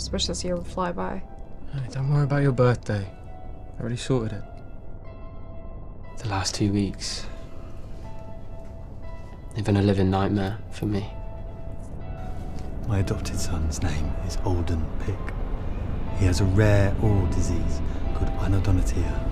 Just wish this year would fly by. Hey, don't worry about your birthday. I already sorted it. The last 2 weeks, they've been a living nightmare for me. My adopted son's name is Alden Pick. He has a rare oral disease called anodontia.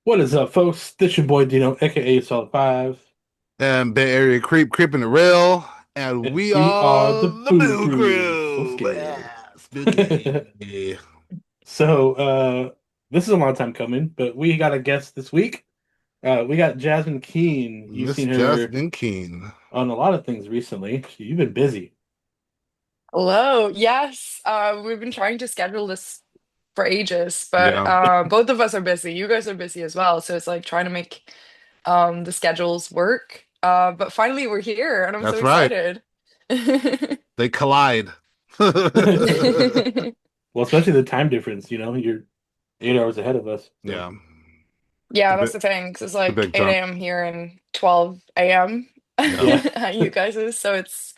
What is up, folks? This your boy Dino, aka Solid Five, And Bay Area creeping the rail, and and we we are are the the Boo Boo Crew. Crew. Okay. Yeah, spooky. So, this is a long time coming, but we got a guest this week. We got Jasmine Kheen. You've Miss seen her Jasmine Kheen. on a lot of things recently. You've been busy. Hello. Yes, we've been trying to schedule this for ages, but Yeah, both of us are busy. You guys are busy as well, so it's like trying to make the schedules work. But finally we're here, and I'm so that's right. excited. They collide. Well, especially the time difference. You're 8 hours ahead of us. So. Yeah, Yeah, the that's big, the thing, 'cause it's the like big 8 jump. a.m. here and 12 a.m. Yeah, Yeah. at you guys is, so it's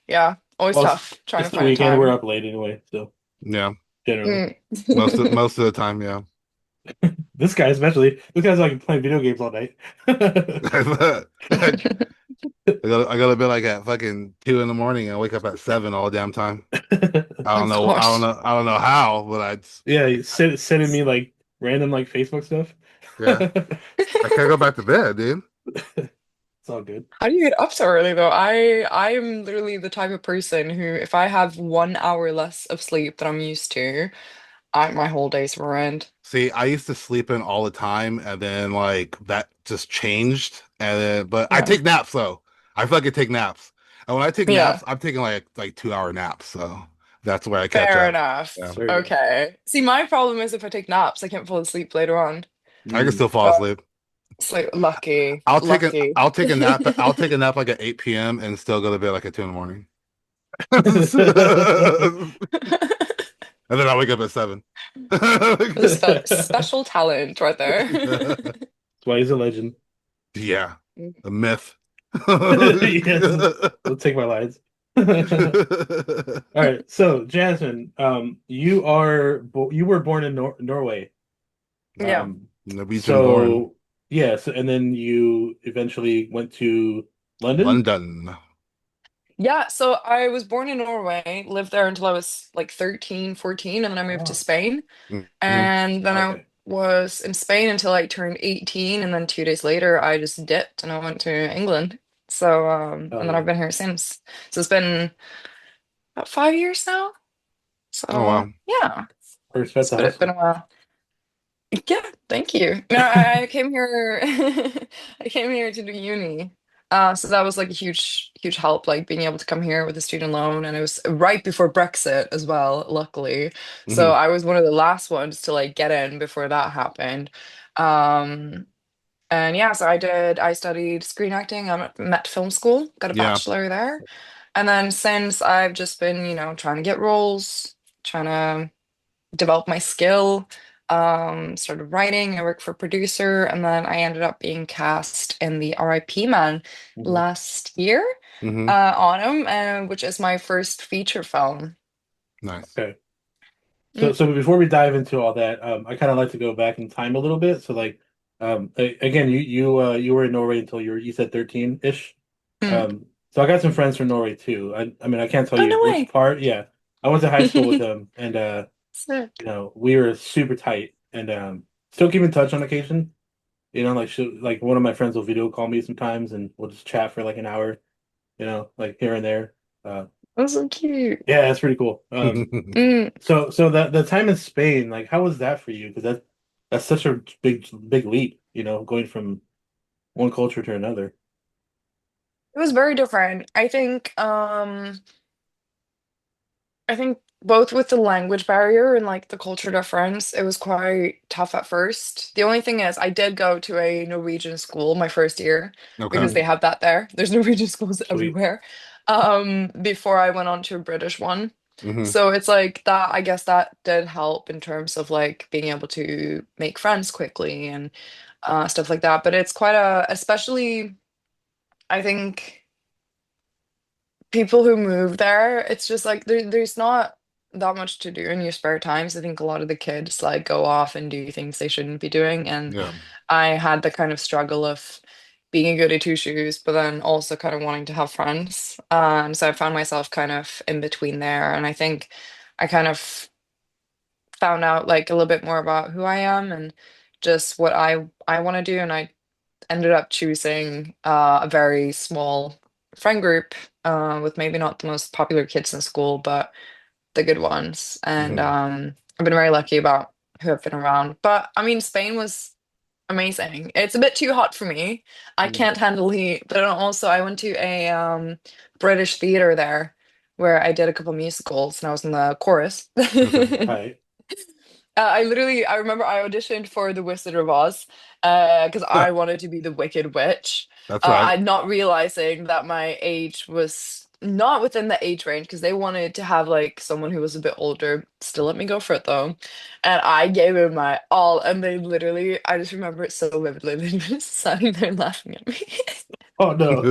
yeah, always Well, tough trying it's to the find a weekend. We're time. up late anyway, so yeah. generally. Mm. Most of the time, yeah. This guy especially. This guy's like playing video games all night. I gotta be like at fucking 2 in the morning and wake up at 7 all damn time. I Oh don't know. gosh. I don't know how, but Yeah, he's sending me like random like Facebook stuff. yeah. I can't go back to bed, dude. It's all good. How do you get up so early though? I'm literally the type of person who, if I have 1 hour less of sleep than I'm used to, my whole day's ruined. See, I used to sleep in all the time, and then like that just changed. And then, but I Yeah. take naps though. I fucking take naps, and when I take Yeah. naps, I'm taking like 2 hour naps. So that's where I catch Fair up. enough. Yeah, It's very good. Okay. See, my problem is if I take naps, I can't fall asleep later on. I can Mm. still fall But asleep. it's like lucky, I'll take a lucky. I'll take a nap. I'll take a nap like at 8 p.m. and still go to bed like at 2 in the morning. And then I wake up at 7. Special talent right there. That's why he's a legend. Yeah, a myth. Yes, don't take my lines. All right, so Jasmine, you were born in Norway. Yeah. Norwegian-born. So yes, and then you eventually went to London. London. Yeah, so I was born in Norway, lived there until I was like 13, 14, and then I moved to Oh, Spain. Mhm. And then I okay. was in Spain until I turned 18, and then 2 days later I just dipped and I went to England. So Oh and then yeah. I've been here since. So it's been about 5 years now. Oh So wow. yeah, Respect the it's been hustle. a while. Yeah, thank you. No, I came here I came here to do uni. So that was like a huge help, like being able to come here with a student loan. And it was right before Brexit as well, luckily. So Hmm. I was one of the last ones to like get in before that happened. Um, and yeah, so I studied screen acting. I'm at Met Film School, got a Yeah. bachelor there. And then since I've just been, trying to get roles, trying to developed my skill, started writing. I worked for a producer, and then I ended up being cast in the R.I.P. Man Hmm. last year, Hmm. Autumn, which is my first feature film. Nice. Okay. So, Mm, so before we dive into all that, I kind of like to go back in time a little bit. So, like, again, you were in Norway until you said 13-ish. mm. So I got some friends from Norway too. I mean, I can't tell Oh, you no which way. part. Yeah, I went to high school with them, and Sick. we were super tight, and still keep in touch on occasion. Like one of my friends will video call me sometimes, and we'll just chat for like an hour. Like here and there. Uh, That's so cute. yeah, that's pretty cool. Mm. So that the time in Spain, like, how was that for you? Because that's such a big leap, going from one culture to another. It was very different. I think both with the language barrier and like the culture difference, it was quite tough at first. The only thing is, I did go to a Norwegian school my first year Okay. because they Mm, have that there. There's Norwegian schools sweet. everywhere. Before I went on to a British one. Hmm. So it's like that, I guess that did help in terms of like being able to make friends quickly and stuff like that. But it's quite especially, I think people who move there, it's just like there's not that much to do in your spare times. I think a lot of the kids like go off and do things they shouldn't be doing. And Yeah. I had the kind of struggle of being a goody two shoes, but then also kind of wanting to have friends. So I found myself kind of in between there. And I think I kind of found out like a little bit more about who I am and just what I want to do. And I ended up choosing a very small friend group with maybe not the most popular kids in school, but the good ones. And Hmm. I've been very lucky about who I've been around. But I mean, Spain was amazing. It's a bit too hot for me. I Mm, can't handle heat. But also, I went to a British theater there where I did a couple musicals and I was in the chorus. Okay. right. I remember I auditioned for The Wizard of Oz because I wanted to be the Wicked Witch. That's right. I not realizing that my age was not within the age range because they wanted to have like someone who was a bit older. Still let me go for it though. And I gave it my all, and they literally, I just remember it so vividly. They were just sitting there laughing at me. Oh no.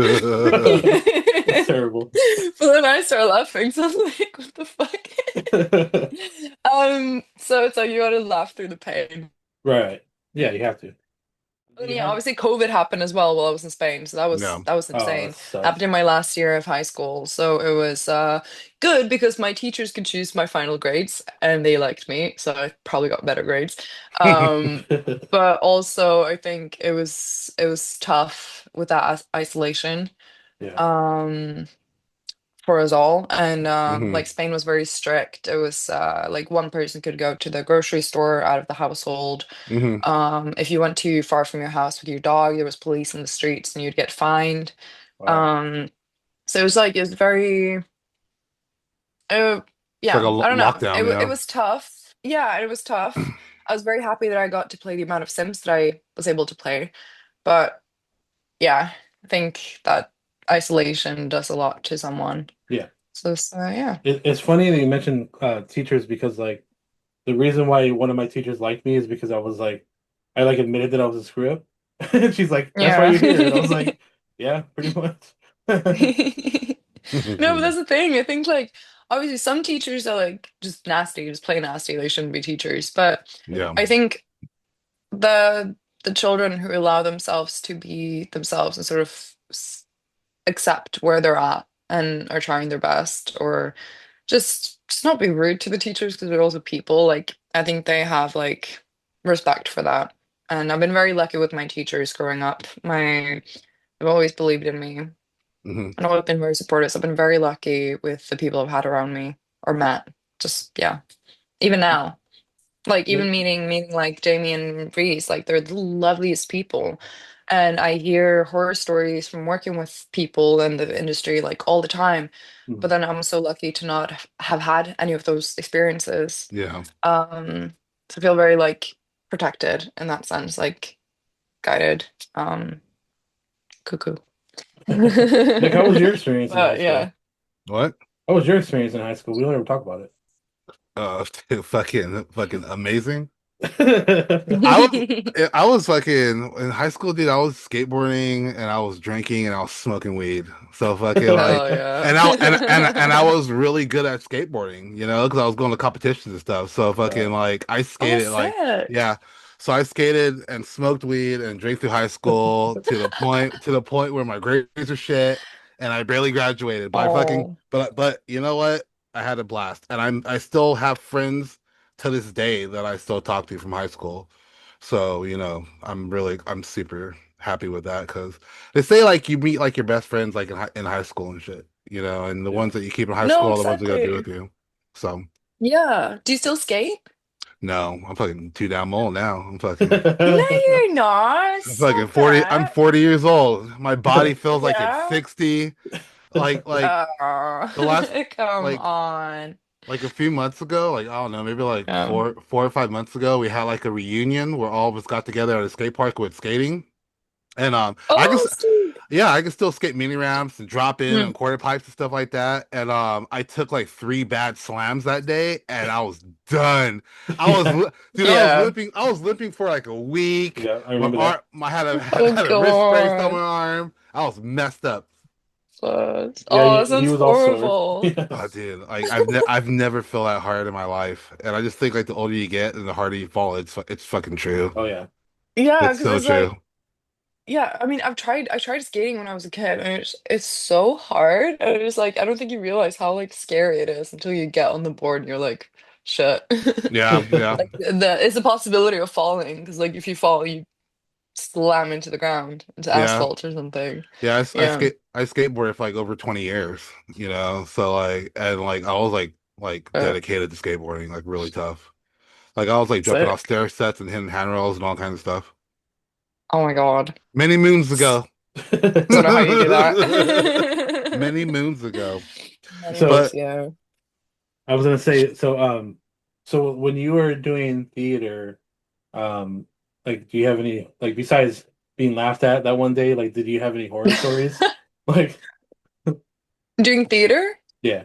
That's terrible. But then I start laughing, so I'm like, what the fuck? So it's like you gotta laugh through the pain. Right. Yeah, you have to. Do And you yeah, have? obviously COVID happened as well while I was in Spain, so that was Yeah. that was Oh, that insane. Happened sucks. in my last year of high school, so it was good because my teachers could choose my final grades and they liked me, so I probably got better grades. Um, but also I think it was tough with that isolation. Yeah. Um, for us all. And Hmm. like Spain was very strict. It was like one person could go to the grocery store out of the household. Hmm. If you went too far from your house with your dog, there was police in the streets and you'd get fined. Wow. Um, so it was very, uh, It's like a yeah, I don't know. lockdown, It yeah. was tough. Yeah, it was tough. I was very happy that I got to play the amount of Sims that I was able to play. But yeah, I think that isolation does a lot to someone. Yeah. So yeah. It's funny that you mentioned teachers because like the reason why one of my teachers liked me is because I was like I like admitted that I was a screw up. And she's like, "That's why Yeah. you're here." And I was like, "Yeah, pretty much." No, but that's the thing. I think like obviously some teachers are like just nasty, just plain nasty. They shouldn't be teachers. But Yeah. I think the the children who allow themselves to be themselves and sort of accept where they're at and are trying their best or just not be rude to the teachers because they're also people. Like I think they have like respect for that. And I've been very lucky with my teachers growing up. They've always believed in me. Hmm. And I've been very supportive. So I've been very lucky with the people I've had around me or met. Just yeah. Even now. Like Yeah. even meeting like Jamie and Reese, like they're the loveliest people. And I hear horror stories from working with people in the industry like all the time. But Mhm. then I'm so lucky to not have had any of those experiences. Yeah. Um, so I feel very like protected in that sense, like guided. Um, Cuckoo. Nick, how was your experience in high But yeah. school? What? How was your experience in high school? We don't ever talk about Uh, fucking amazing. it. I was I was fucking in high school, dude. I was skateboarding and I was drinking and I was smoking weed. So fucking like, Hell and I yeah. was really good at skateboarding, because I was going to competitions and stuff. So fucking Right. like, I Oh, skated like, sick. yeah. So I skated and smoked weed and drank through high school to the point where my grades are shit and I barely graduated. But I fucking Oh, but you know what? I had a blast and I still have friends to this day that I still talk to from high school. So, I'm super happy with that because they say like you meet like your best friends like in high school and shit, and the Yeah. ones that you keep in high no, school are the ones that are gonna be exactly. with you. So, Yeah. Do you still skate? no, I'm fucking too damn old now. No, you're not. I'm fucking Stop 40. I'm that. 40 years old. My body feels like it's Yeah. 60. Like Oh, the last come like on. like a few months ago, like I don't know, maybe like Yeah. 4 or 5 months ago, we had like a reunion where all of us got together at a skate park with skating. And I Oh, just Steve. yeah, I can still skate mini ramps and drop in Hmm. and quarter pipes and stuff like that. And I took like 3 bad slams that day and I was done. Yeah, Dude, Yeah. I was limping for like a week. yeah, I remember that. I had a Oh had a wrist brace on my God. arm. I was messed up. But, Yeah, oh, that he sounds was all sore. horrible. Oh, Yes. dude, like I've never felt that hard in my life. And I just think like the older you get and the harder you fall, it's fucking true. Oh yeah. Yeah, It's because so it's true. like, yeah, I mean, I tried skating when I was a kid, and it's so hard. And it's like, I don't think you realize how like scary it is until you get on the board and you're like, shit. Yeah, yeah. Like it's a possibility of falling because like if you fall, you slam into the ground, into Yeah. asphalt or something. Yeah, Yeah. I skateboarded for like over 20 years, you know. So like and like I was like Uh, dedicated to skateboarding, like really tough. Like I was like jumping off Sick. stair sets and hitting handrails and all kinds of stuff. Oh my God. Many moons ago. Don't know how you do that. Many moons ago. Many moons, So yeah. I was gonna say, so when you were doing theater, um, like, do you have any like besides being laughed at that one day, like, did you have any horror stories? Like, Doing theater? yeah.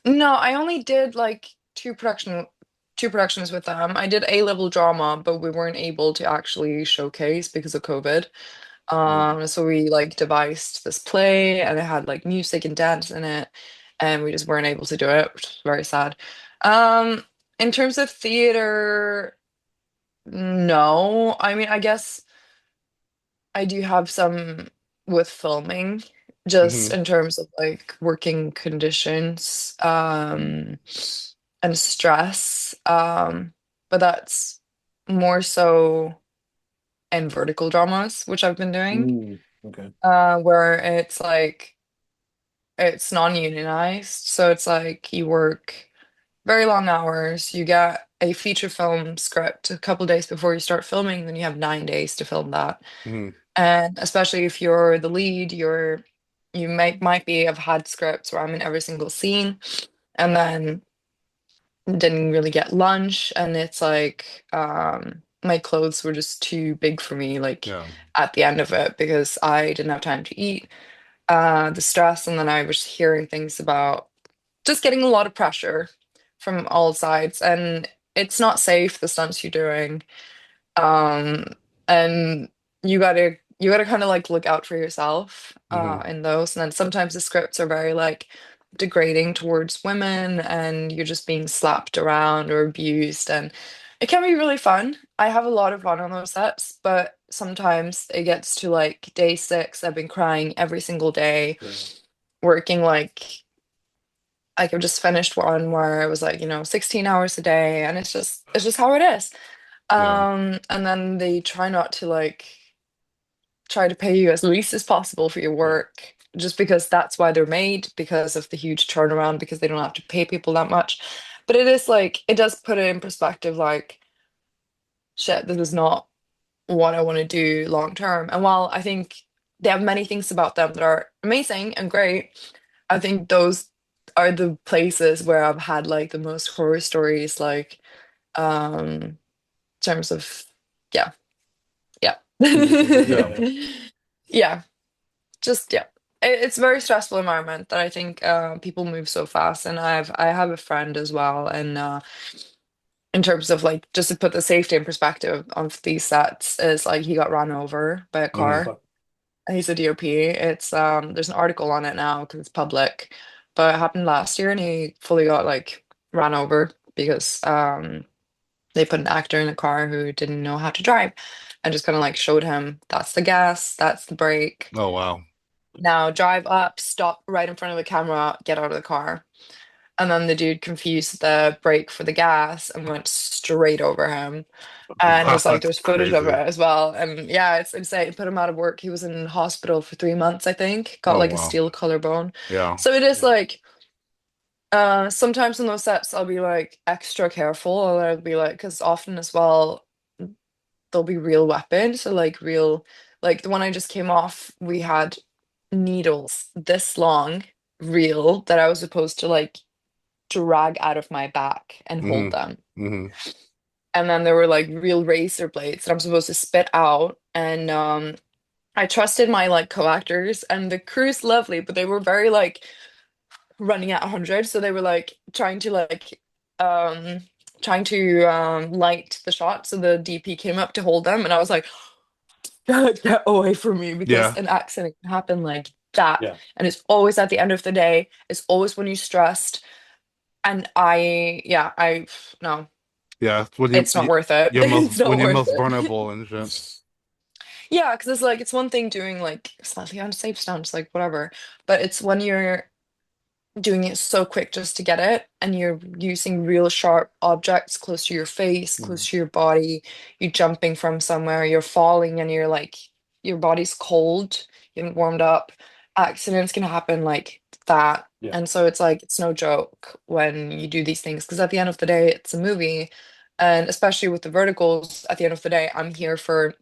No, I only did like two productions with them. I did A-level drama, but we weren't able to actually showcase because of COVID. Mm. So we like devised this play and it had like music and dance in it, and we just weren't able to do it, which was very sad. Um, in terms of theater, no. I mean, I guess I do have some with filming, just Hmm. in terms of like working conditions, and stress. But that's more so in vertical dramas, which I've been doing, Mm. Okay. where it's like it's non-unionized, so it's like you work very long hours, you get a feature film script a couple days before you start filming, then you have 9 days to film that. Hmm. And especially if you're the lead, you might be have had scripts where I'm in every single scene and then didn't really get lunch, and it's like my clothes were just too big for me like Yeah. at the end of it because I didn't have time to eat. The stress, and then I was hearing things about just getting a lot of pressure from all sides, and it's not safe, the stunts you're doing. Um, and you gotta kind of like look out for yourself Hmm. in those. And then sometimes the scripts are very like degrading towards women, and you're just being slapped around or abused, and it can be really fun. I have a lot of fun on those sets, but sometimes it gets to like day 6. I've been crying every single day, Yeah. working like I've just finished one where I was like, 16 hours a day, and it's just how it is. Yeah. And then they try not to like try to pay you as least as possible for your Yeah. work, just because that's why they're made, because of the huge turnaround, because they don't have to pay people that much. But it is like it does put it in perspective, like, shit, this is not what I want to do long term. And while I think they have many things about them that are amazing and great, I think those are the places where I've had like the most horror stories, like in terms of, yeah, yeah. Interesting. Yeah. Yeah. Yeah. Yeah, just yeah. It's a very stressful environment that I think people move so fast, and I have a friend as well, and in terms of like just to put the safety in perspective of these sets is like he got run over by a Oh Hmm. car. fuck. And he's a DOP. It's there's an article on it now because it's public, but it happened last year, and he fully got like ran over because they put an actor in the car who didn't know how to drive, and just kind of like showed him that's the gas, that's the brake. Oh wow. Now drive up, stop right in front of the camera, get out of the car. And then the dude confused the brake for the gas and went straight over him. And it Wow, was like that's there's footage of it crazy. as well. And yeah, it's insane. It put him out of work. He was in hospital for 3 months, I think. Got Oh like a wow. steel collarbone. Yeah. So it is Yeah. like sometimes in those sets I'll be like extra careful, or I'll be like, because often as well there'll be real weapons. So like real, like the one I just came off, we had needles this long real that I was supposed to like drag out of my back and hold Hmm. them. Hmm. And then there were like real razor blades that I'm supposed to spit out. And I trusted my like co-actors and the crew's lovely, but they were very like running at 100. So they were like um light the shot. So the DP came up to hold them and I was like, get away from me because Yeah. an accident can happen like that. Yeah. And it's always at the end of the day. It's always when you're stressed. And no, Yeah. It's when it's not worth it. It's not when you're worth most it. vulnerable and shit. Yeah, because it's like it's one thing doing like slightly unsafe stunts, like whatever, but it's when you're doing it so quick just to get it, and you're using real sharp objects close to your face, Mhm. close to your body, you're jumping from somewhere, you're falling, and you're like your body's cold, you haven't warmed up. Accidents can happen like that. Yeah. And so it's like it's no joke when you do these things because at the end of the day, it's a movie. And especially with the verticals, at the end of the day, I'm here for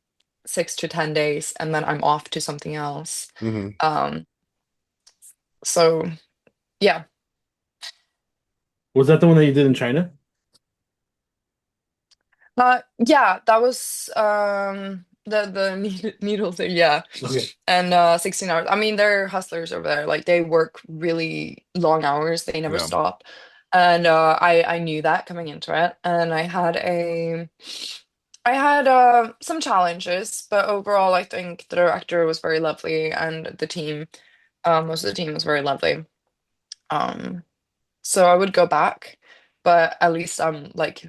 6 to 10 days and then I'm off to something else. Hmm. Um, so yeah. Was that the one that you did in China? Yeah, that was the needle thing, yeah. Okay. And 16 hours. I mean, they're hustlers over there. Like they work really long hours. They never Yeah. stop. And I knew that coming into it. And I had some challenges, but overall I think the director was very lovely and the team, most of the team was very lovely. Um, so I would go back, but at least I'm like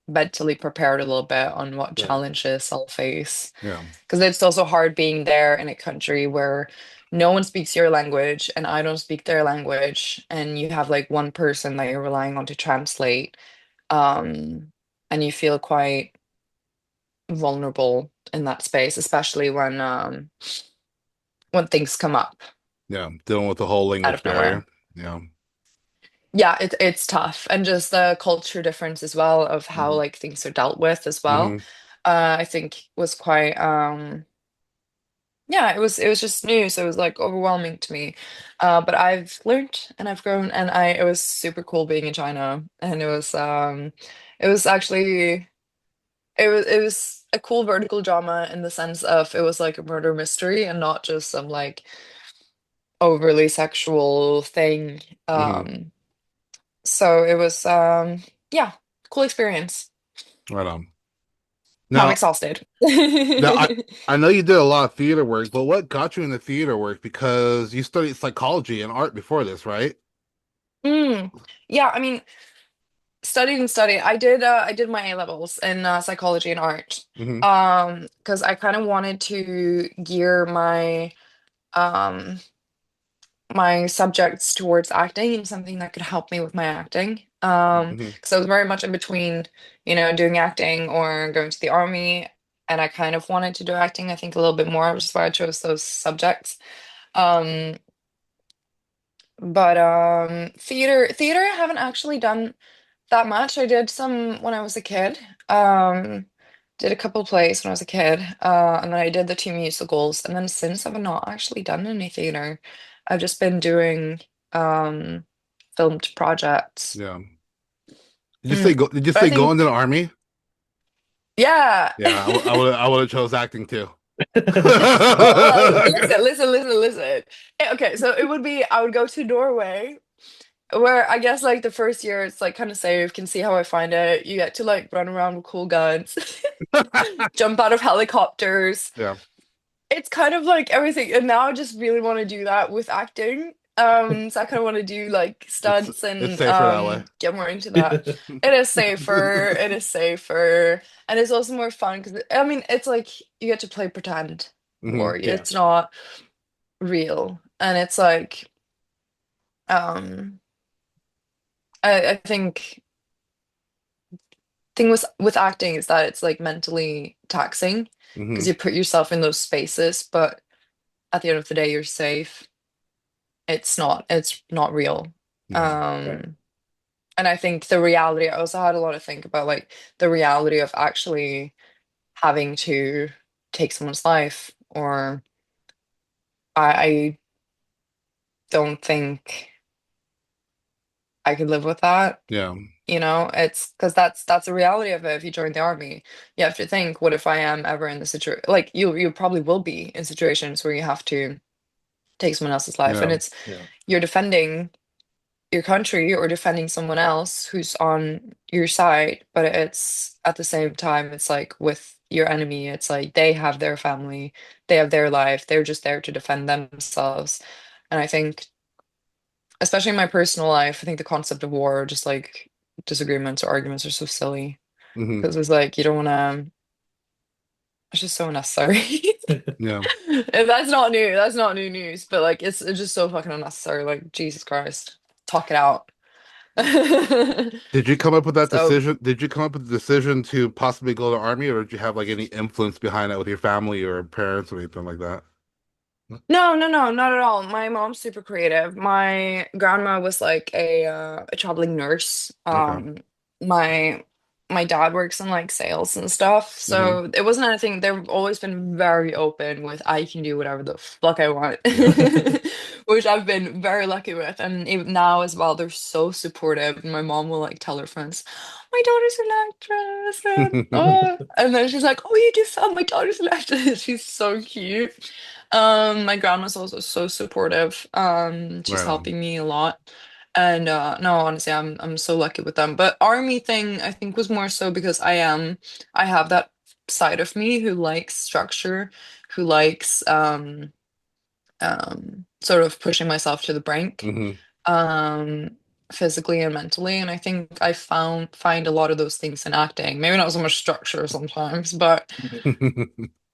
mentally prepared a little bit on what Right. challenges I'll face. Yeah. Because it's also hard being there in a country where no one speaks your language and I don't speak their language, and you have like one person that you're relying on to translate. Um, and you feel quite vulnerable in that space, especially when things come up Yeah. Dealing with the whole out language of nowhere. barrier. Yeah. Yeah, it's tough, and just the culture difference as well of how Mhm. like things are dealt with as well. Hmm. I think was quite yeah, it was just new, so it was like overwhelming to me. But I've learned and I've grown, and I it was super cool being in China, and it was actually it was a cool vertical drama in the sense of it was like a murder mystery and not just some like overly sexual thing. Hmm. So it was yeah, cool experience. Right on. I'm Now, exhausted. now I know you did a lot of theater work, but what got you into theater work? Because you studied psychology and art before this, right? Mm. Yeah, I mean, studied and studied. I did my A levels in psychology and art. Hmm. Because I kind of wanted to gear um my subjects towards acting and something that could help me with my acting. Hmm. Because I was very much in between, doing acting or going to the army, and I kind of wanted to do acting, I think, a little bit more, which is why I chose those subjects. Um, but theater I haven't actually done that much. I did some when I was a kid. Um, did a couple plays when I was a kid. And then I did the two musicals. And then since I've not actually done any theater. I've just been doing um filmed projects. Yeah. Mm. Did you But I say go think into the army? yeah. Yeah, I would have chose acting too. Well, listen. Okay, so it would be I would go to Norway where I guess like the first year it's like kind of safe, can see how I find it. You get to like run around with cool guns, jump out of helicopters. Yeah, It's kind of like everything. And now I just really want to do that with acting. So I kind of want to do like stunts it's and safer that way. get more into that. It is safer. It is safer. And it's also more fun because I mean it's like you get to play pretend Hmm. war. Yeah. It's not real. And it's like um I think thing with acting is that it's like mentally taxing because Hmm. you put yourself in those spaces, but at the end of the day, you're safe. It's not real. Yeah. Right. Um, and I think the reality, I also had a lot to think about like the reality of actually having to take someone's life, or I don't think. I could live with that. Yeah. It's because that's the reality of it. If you join the army, you have to think, what if I am ever in the situation? Like you probably will be in situations where you have to take someone else's life, and Yeah. it's Yeah. you're defending your country or defending someone else who's on your side, but it's at the same time, it's like with your enemy, it's like they have their family, they have their life, they're just there to defend themselves. And I think, especially in my personal life, I think the concept of war, just like disagreements or arguments, are so silly Hmm. because it's like you don't want to. It's just so unnecessary. Yeah. And that's not new news, but like it's just so fucking unnecessary. Like Jesus Christ, talk it out. Did you come up with that So decision? Did you come up with the decision to possibly go to the army, or did you have like any influence behind that with your family or parents or anything like that? no, no, no, not at all. My mom's super creative. My grandma was like a traveling nurse. Okay. My my dad works in like sales and stuff. Hmm. So it wasn't anything. They've always been very open with I can do whatever the fuck I want. Yeah. Which I've been very lucky with. And even now as well, they're so supportive. And my mom will like tell her friends, my daughter's an actress. And, oh. And then she's like, oh, you do film, my daughter's an actress. She's so cute. My grandma's also so supportive. She's Right on. helping me a lot. And no, honestly, I'm so lucky with them. But army thing, I think, was more so because I have that side of me who likes structure, who likes sort of pushing myself to the brink, Hmm. um, physically and mentally. And I think I find a lot of those things in acting. Maybe not so much structure sometimes, but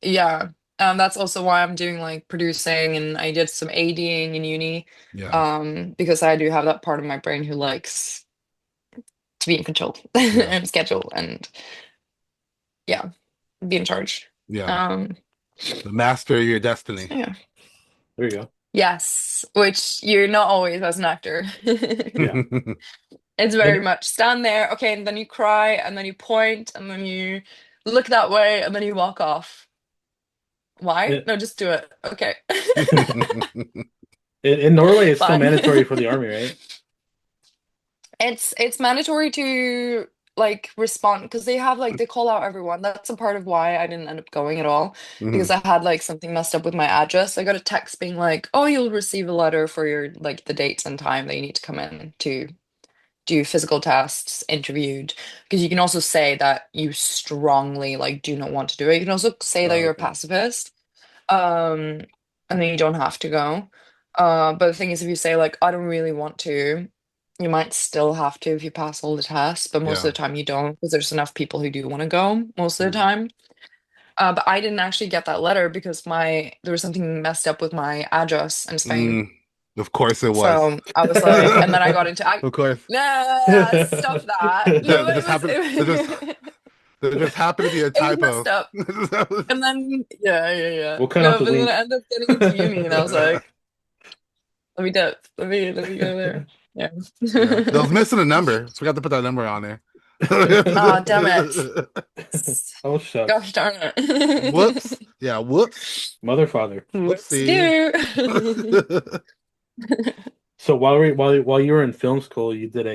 yeah. That's also why I'm doing like producing, and I did some ADing in uni. Yeah. Because I do have that part of my brain who likes to be in control Yeah. and schedule and yeah, be in charge. Yeah. Um, The master of your destiny. so yeah. There you go. Yes, which you're not always as an actor. Yeah. It's very And much stand there, okay, and then you cry, and then you point, and then you look that way, and then you walk off. Why? it, No, just do it. Okay. in Norway, it's still Fine. mandatory for the army, right? It's mandatory to like respond because they have like they call out everyone. That's a part of why I didn't end up going at all because Hmm. I had like something messed up with my address. I got a text being like, "Oh, you'll receive a letter for your like the dates and time that you need to come in to do physical tests, interviewed." Because you can also say that you strongly like do not want to do it. You can also say that Oh, you're a okay. pacifist, um, and then you don't have to go. But the thing is, if you say like, I don't really want to, you might still have to if you pass all the tests, but most Yeah. of the time you don't, because there's enough people who do want to go most of the Mm. time. But I didn't actually get that letter because my there was something messed up with my address in Spain. Mm, of course it was. So I was like, and then I got into I Of course. nah, stop that. Yeah, No, there just happened to be a it was messed typo. up. And then yeah, yeah, yeah. We'll cut out No, the but then I link. ended up getting into uni and I was like, let me dip. Let me go there. Yeah. Yeah. That was missing a number. Forgot to put that number on there. Ah, damn it. Oh, shucks. Gosh darn it. Whoops. Yeah, whoops. Mother, father. Whoops Whoopsie. do. So while you were in film school, you did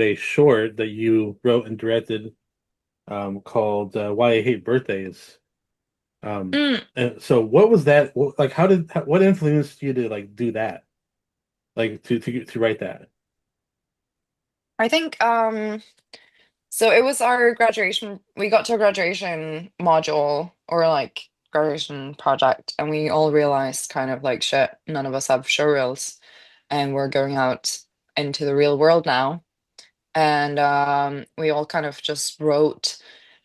a short that you wrote and directed called "Why I Hate Birthdays." Mm, And so what was that like? What influenced you to like do that? Like to write that? I think so it was our graduation we got to a graduation module or like graduation project and we all realized kind of like shit, none of us have show reels and we're going out into the real world now. And we all kind of just wrote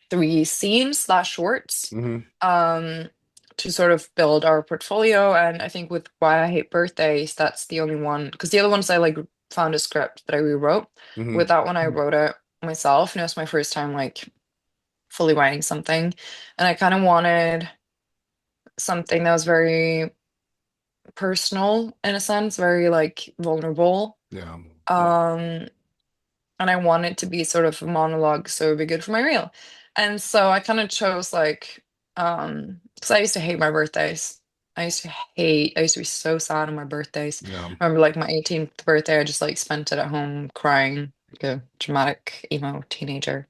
three scenes slash shorts Hmm. um, to sort of build our portfolio. And I think with Why I Hate Birthdays, that's the only one because the other ones I like found a script that I rewrote. Hmm. With that one, I wrote it myself, and it was my first time like fully writing something. And I kind of wanted something that was very personal in a sense, very like vulnerable. Yeah. Yeah. Um, and I want it to be sort of a monologue, so it'd be good for my reel. And so I kind of chose like, because I used to hate my birthdays. I used to be so sad on my birthdays. Yeah. I remember like my 18th birthday, I just like spent it at home crying like a dramatic emo teenager.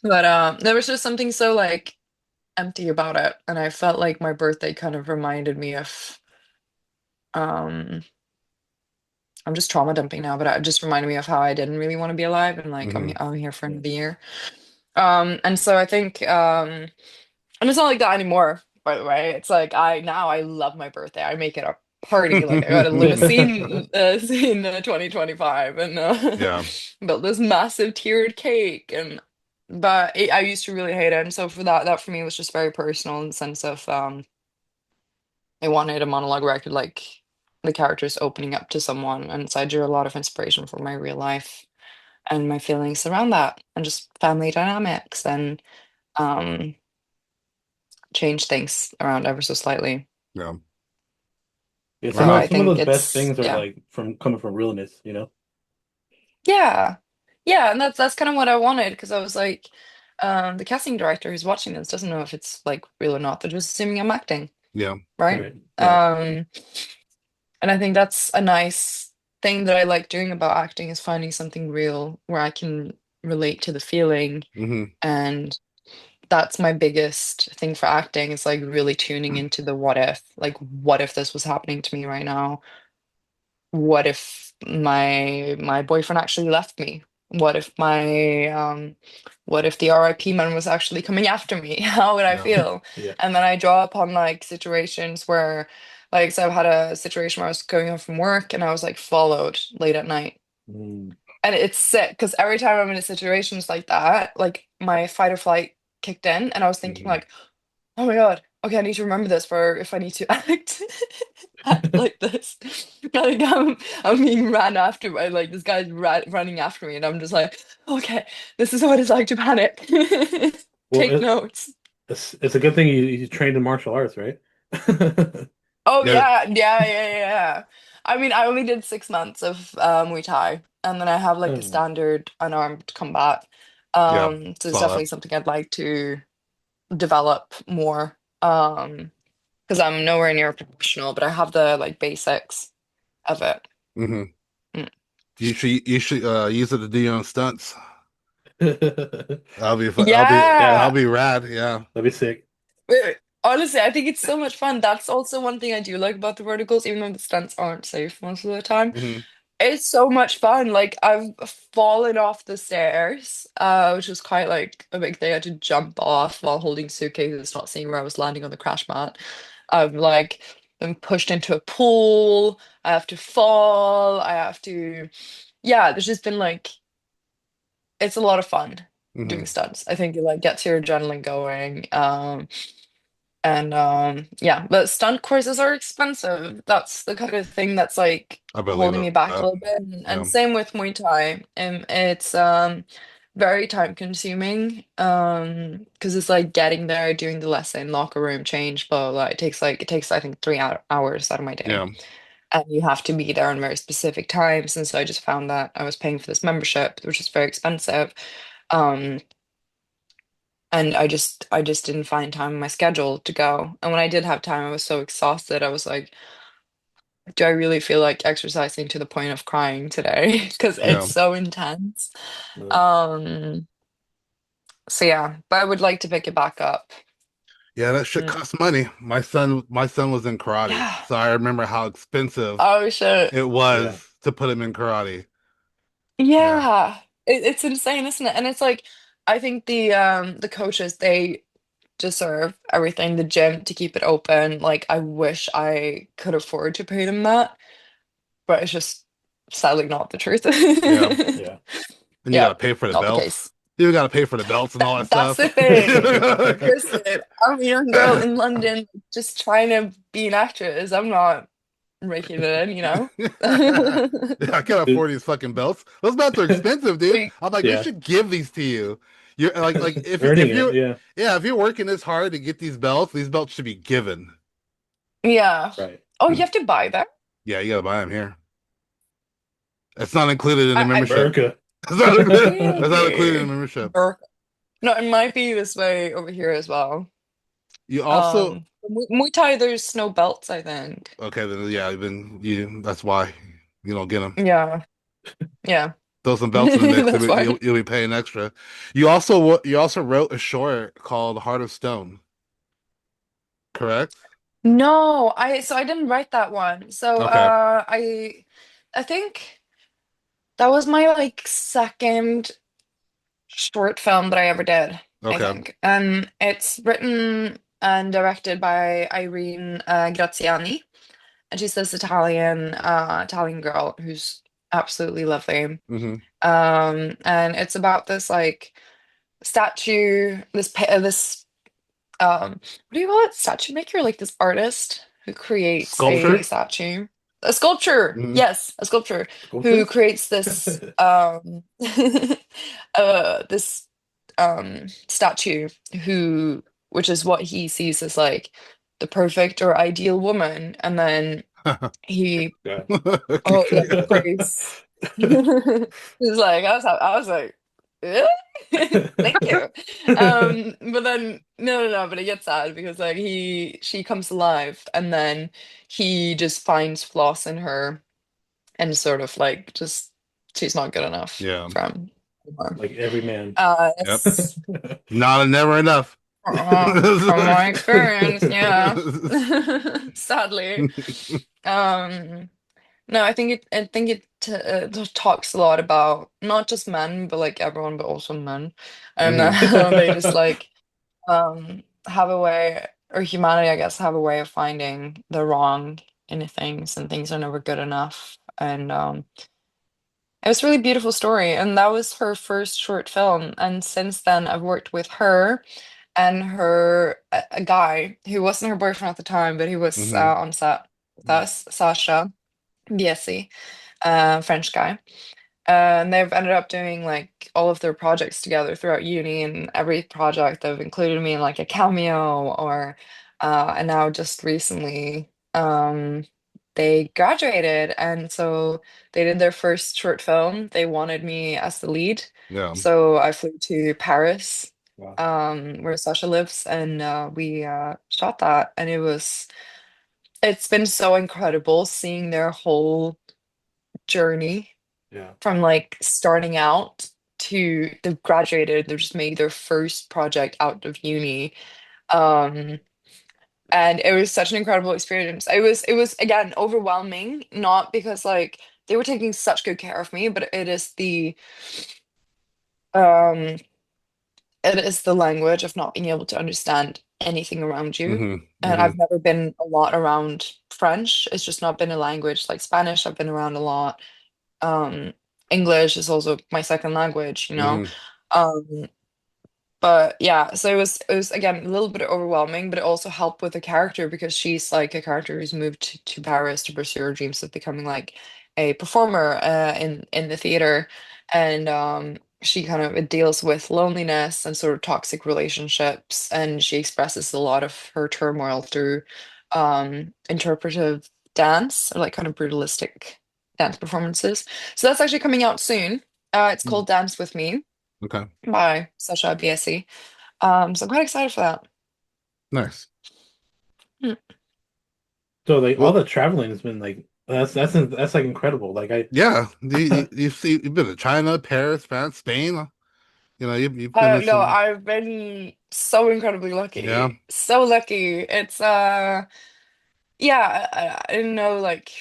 But there was just something so like empty about it. And I felt like my birthday kind of reminded me of um I'm just trauma dumping now, but it just reminded me of how I didn't really want to be alive and like Hmm. I'm here for another year. And so I think and it's not like that anymore, by the way. It's like I love my birthday. I make it a party. Like I got a limousine in 2025 and Yeah. built this massive tiered cake and but I used to really hate it. And so for that for me was just very personal in the sense of I wanted a monologue where I could like the characters opening up to someone and so I drew a lot of inspiration from my real life and my feelings around that and just family dynamics and um change things around ever so slightly. Yeah. Yeah, So I some of think those best it's things are yeah. like from coming from realness, you know? Yeah. Yeah, and that's kind of what I wanted because I was like, the casting director who's watching this doesn't know if it's like real or not. They're just assuming I'm acting, Yeah. right? Right. Yeah. Um, and I think that's a nice thing that I like doing about acting is finding something real where I can relate to the feeling. Hmm. And that's my biggest thing for acting is like really tuning into the what if. Like, what if this was happening to me right now? What if my boyfriend actually left me? What if what if the R.I.P man was actually coming after me? How would I Yeah. feel? Yeah. And then I draw upon like situations where like so I've had a situation where I was going home from work and I was like followed late at night. Mm. And it's sick because every time I'm in situations like that, like my fight or flight kicked in and I was thinking Mhm. like, oh my God. Okay, I need to remember this for if I need to act like this. Like I'm being ran after by like this guy's running after me, and I'm just like, okay, this is what it's like to panic. Well, Take notes. it's a good thing you trained in martial arts, right? Oh Yeah. yeah, yeah, yeah, yeah. I mean, I only did 6 months of Muay Thai, and then I have like the Oh. standard unarmed combat. Yeah. So it's Saw that. definitely something I'd like to develop more. Because I'm nowhere near a professional, but I have the like basics of it. Hmm. Mm. You should use it to do your own stunts. That'll be fun. That'll Yeah, Yeah. be rad. Yeah. that'd be sick. Honestly, I think it's so much fun. That's also one thing I do like about the verticals, even though the stunts aren't safe most of the time. Hmm. It's so much fun. Like I've fallen off the stairs, which was quite like a big thing. I had to jump off while holding suitcases, not seeing where I was landing on the crash mat. I've like been pushed into a pool. I have to fall. I have to, yeah, there's just been like it's a lot of fun doing Hmm. stunts. I think it like gets your adrenaline going. And yeah, but stunt courses are expensive. That's the kind of thing that's like I believe holding it. me back a little bit. And Yeah. same with Muay Thai. And it's very time consuming. Because it's like getting there, doing the lesson, locker room change, blah, blah, blah. It takes I think 3 hours out of my day. Yeah. And you have to be there on very specific times. And so I just found that I was paying for this membership, which is very expensive. Um, and I just didn't find time in my schedule to go. And when I did have time, I was so exhausted. I was like, do I really feel like exercising to the point of crying today? Because it's Yeah. so intense. Uh, Um, so yeah, but I would like to pick it back up. Yeah, that shit Mm. costs money. My son was in karate, Yeah. so I remember how expensive Oh shit. it yeah. was to put him in karate. Yeah. Yeah. It's insane, isn't it? And it's like I think the coaches they deserve everything, the gym to keep it open. Like I wish I could afford to pay them that, but it's just sadly not the truth. Yeah. Yeah. And you Yeah, gotta pay for the not the belts. case. You gotta pay for the belts and all that That's stuff. the thing. Listen, I'm a young girl in London just trying to be an actress. I'm not raking it in, you know? Yeah, I can't Dude, afford these fucking belts. Those belts are expensive, dude. Like, I'm like, they yeah. should give these to you. You're like Earning if it. you're Yeah. yeah, if you're working this hard to get these belts should be given. yeah. Right. Oh, you have to buy that? Yeah, you gotta buy them here. It's not included in the I membership. America. That's not included in the really? membership. Or no, it might be this way over here as well. You also Um, Muay Thai, there's no belts, I think. Okay, then yeah, then you that's why you don't get them. Yeah, yeah. Throw some belts in the mix, That's why. you'll be paying extra. You also wrote a short called Heart of Stone, correct? No, I didn't write that one. So Okay, I think that was my like second short film that I ever did, I okay. think. It's written and directed by Irene Graziani, and she's this Italian girl who's absolutely lovely. Hmm. And it's about this like statue, this what do you call it? Statue maker, like this artist who creates a Sculpture? statue. A sculpture. Hmm. Yes, a sculpture who Sculpture? creates this this statue who which is what he sees as like the perfect or ideal woman. And then he Yeah. oh yeah, praise. He's like, I was like, "Eh?" Thank you. But then no, but it gets sad because like she comes alive and then he just finds flaws in her and sort of like just she's not good enough Yeah. for him anymore. Like every man. Yep. It's Not never enough. from my experience, yeah. Sadly. Um, no, I think it talks a lot about not just men, but like everyone, but also men, and Hmm. how they just like have a way, or humanity, I guess, have a way of finding the wrong in things, and things are never good enough. And it was a really beautiful story, and that was her first short film. And since then, I've worked with her and a guy who wasn't her boyfriend at the time, but he was Hmm. on set with us, Sasha Biesi, French guy. And they've ended up doing like all of their projects together throughout uni, and every project they've included me in like a cameo or and now just recently they graduated, and so they did their first short film. They wanted me as the lead. Yeah. So I flew to Paris, Wow. where Sasha lives, and we shot that, and it's been so incredible seeing their whole journey Yeah. from like starting out to they've graduated, they've just made their first project out of uni. Um, and it was such an incredible experience. It was again overwhelming, not because like they were taking such good care of me, but um it is the language of not being able to understand anything around you. Hmm. And Hmm. I've never been a lot around French. It's just not been a language like Spanish. I've been around a lot. Um, English is also my second language, you know. Hmm. Um, but yeah, so it was again a little bit overwhelming, but it also helped with the character because she's like a character who's moved to Paris to pursue her dreams of becoming like a performer in the theater. And she kind of it deals with loneliness and sort of toxic relationships, and she expresses a lot of her turmoil through interpretive dance or like kind of brutalistic dance performances. So that's actually coming out soon. It's called Dance with Me Okay. by Sasha Biesi. So I'm quite excited for that. Nice. Mm. So like all Well, the traveling has been like that's like incredible. Like I yeah. You've been to China, Paris, France, Spain. You've been to No, some. I've been so incredibly Yeah. lucky. So lucky. It's yeah, I didn't know like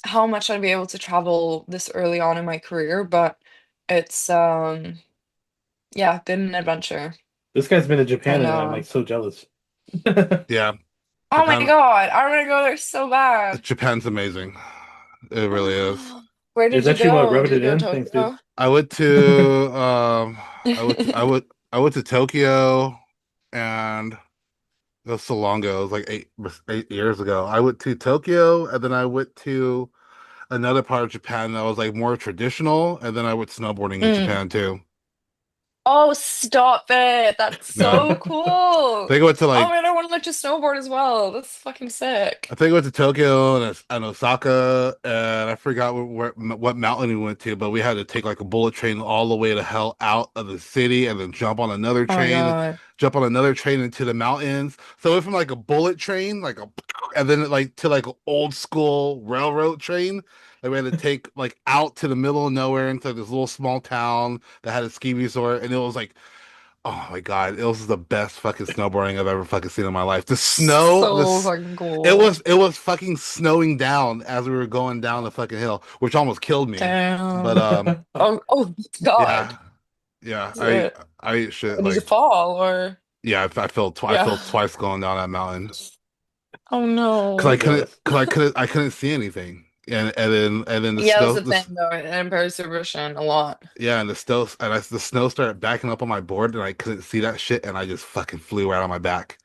how much I'd be able to travel this early on in my career, but it's yeah, been an adventure. this guy's been to Japan And and I'm like so jealous. Yeah. oh my Japan. God, I want to go there so bad. Japan's amazing. It really is. Where Is did you that you go? rubbing Did you it go to in? Thanks, dude. Tokyo? I went to I went to Tokyo, and it was so long ago. It was like 8 years ago. I went to Tokyo, and then I went to another part of Japan that was like more traditional, and then I went snowboarding in Mm. Japan too. Oh, stop it. That's No. so cool. They went to Oh like man, I want to learn to snowboard as well. That's fucking I sick. think we went to Tokyo and Osaka, and I forgot what mountain we went to, but we had to take like a bullet train all the way to hell out of the city, and then Oh my God. jump on another train into the mountains. So it went from like a bullet train, and then like to like an old school railroad train that we had to take like out to the middle of nowhere into this little small town that had a ski resort, and it was like, oh my God, it was the best fucking snowboarding I've ever fucking seen in my life. The snow, So this fucking cool. it was fucking snowing down as we were going down the fucking hill, which almost killed me. But Damn. Oh God. yeah, yeah, Is it, I ate shit did you like fall or yeah, I yeah? fell twice going down that mountain Oh because no. I couldn't see anything, and then the Yeah, that's snow the thing though, in Paris Supervision a lot. yeah, and the snow started backing up on my board, and I couldn't see that shit, and I just fucking flew right on my back.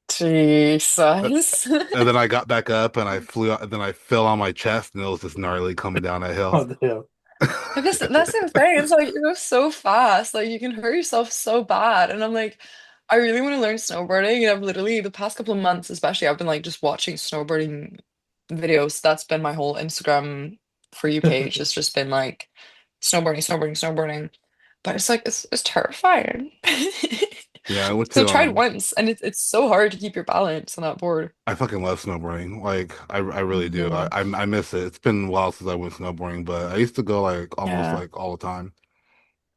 Jesus. And then I got back up and I flew out, and then I fell on my chest and it was just gnarly coming down that hill. Oh, damn. Because that's the thing. It's like you go so fast, like you can hurt yourself so bad. And I'm like, I really want to learn snowboarding. And I've literally the past couple of months, especially, I've been like just watching snowboarding videos. That's been my whole Instagram for you page. It's just been like snowboarding, snowboarding, snowboarding. But it's like it's terrifying. Yeah, I went So I to tried once, and it's so hard to keep your balance on that board. I fucking love snowboarding. Like I really do. Mhm. I miss it. It's been a while since I went snowboarding, but I used to go like almost Yeah. like all the time.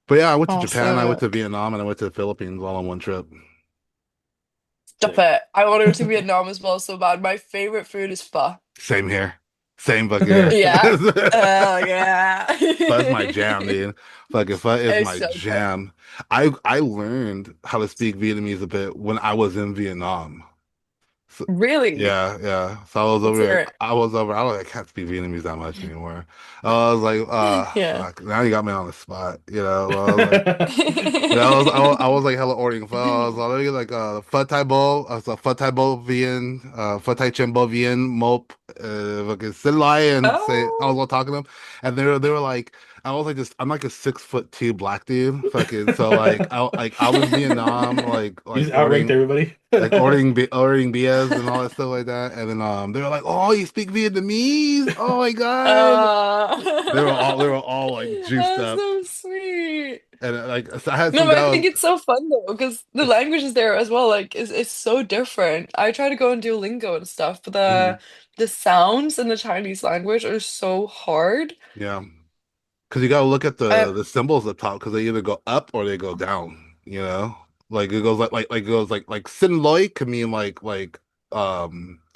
But yeah, I went to Oh, Japan, I went to sick. Vietnam, and I went to the Philippines all on one trip. Stop Sick. it. I want to go to Vietnam as well so bad. My favorite food is pho. Same here. Same fucking here. Yeah. Oh yeah. Pho's my jam, dude. Fucking pho is It's my so good. jam. I learned how to speak Vietnamese a bit when I was in Vietnam. So, Really? yeah. So I was Let's over hear there. it. I can't speak Vietnamese that much anymore. I was like, Yeah. fuck. Now you got me on the spot. You know, I was like, yeah, I was like hella ordering pho. I was like, let me get like pho thai bowl, so pho thai bowl Vien, pho thai chen bo Vien, mop, fucking Sin Lai and say I was Oh. all talking to them, and they were like, I was like just I'm like a 6'2" black dude, fucking so like I was in Vietnam You just outranked everybody. ordering BS and all that stuff like that, and then they were like, oh, you speak Vietnamese? Oh my God. They were all like juiced That's up. so sweet. And like so I had No, some but I think guys. it's so fun though, because the language is there as well. Like, it's so different. I try to go and Duolingo and stuff, but Mhm. the sounds in the Chinese language are so hard. Yeah, because you got to look at I, the symbols up top because they either go up or they go down. You know, like it goes like it goes like Sin Loi can mean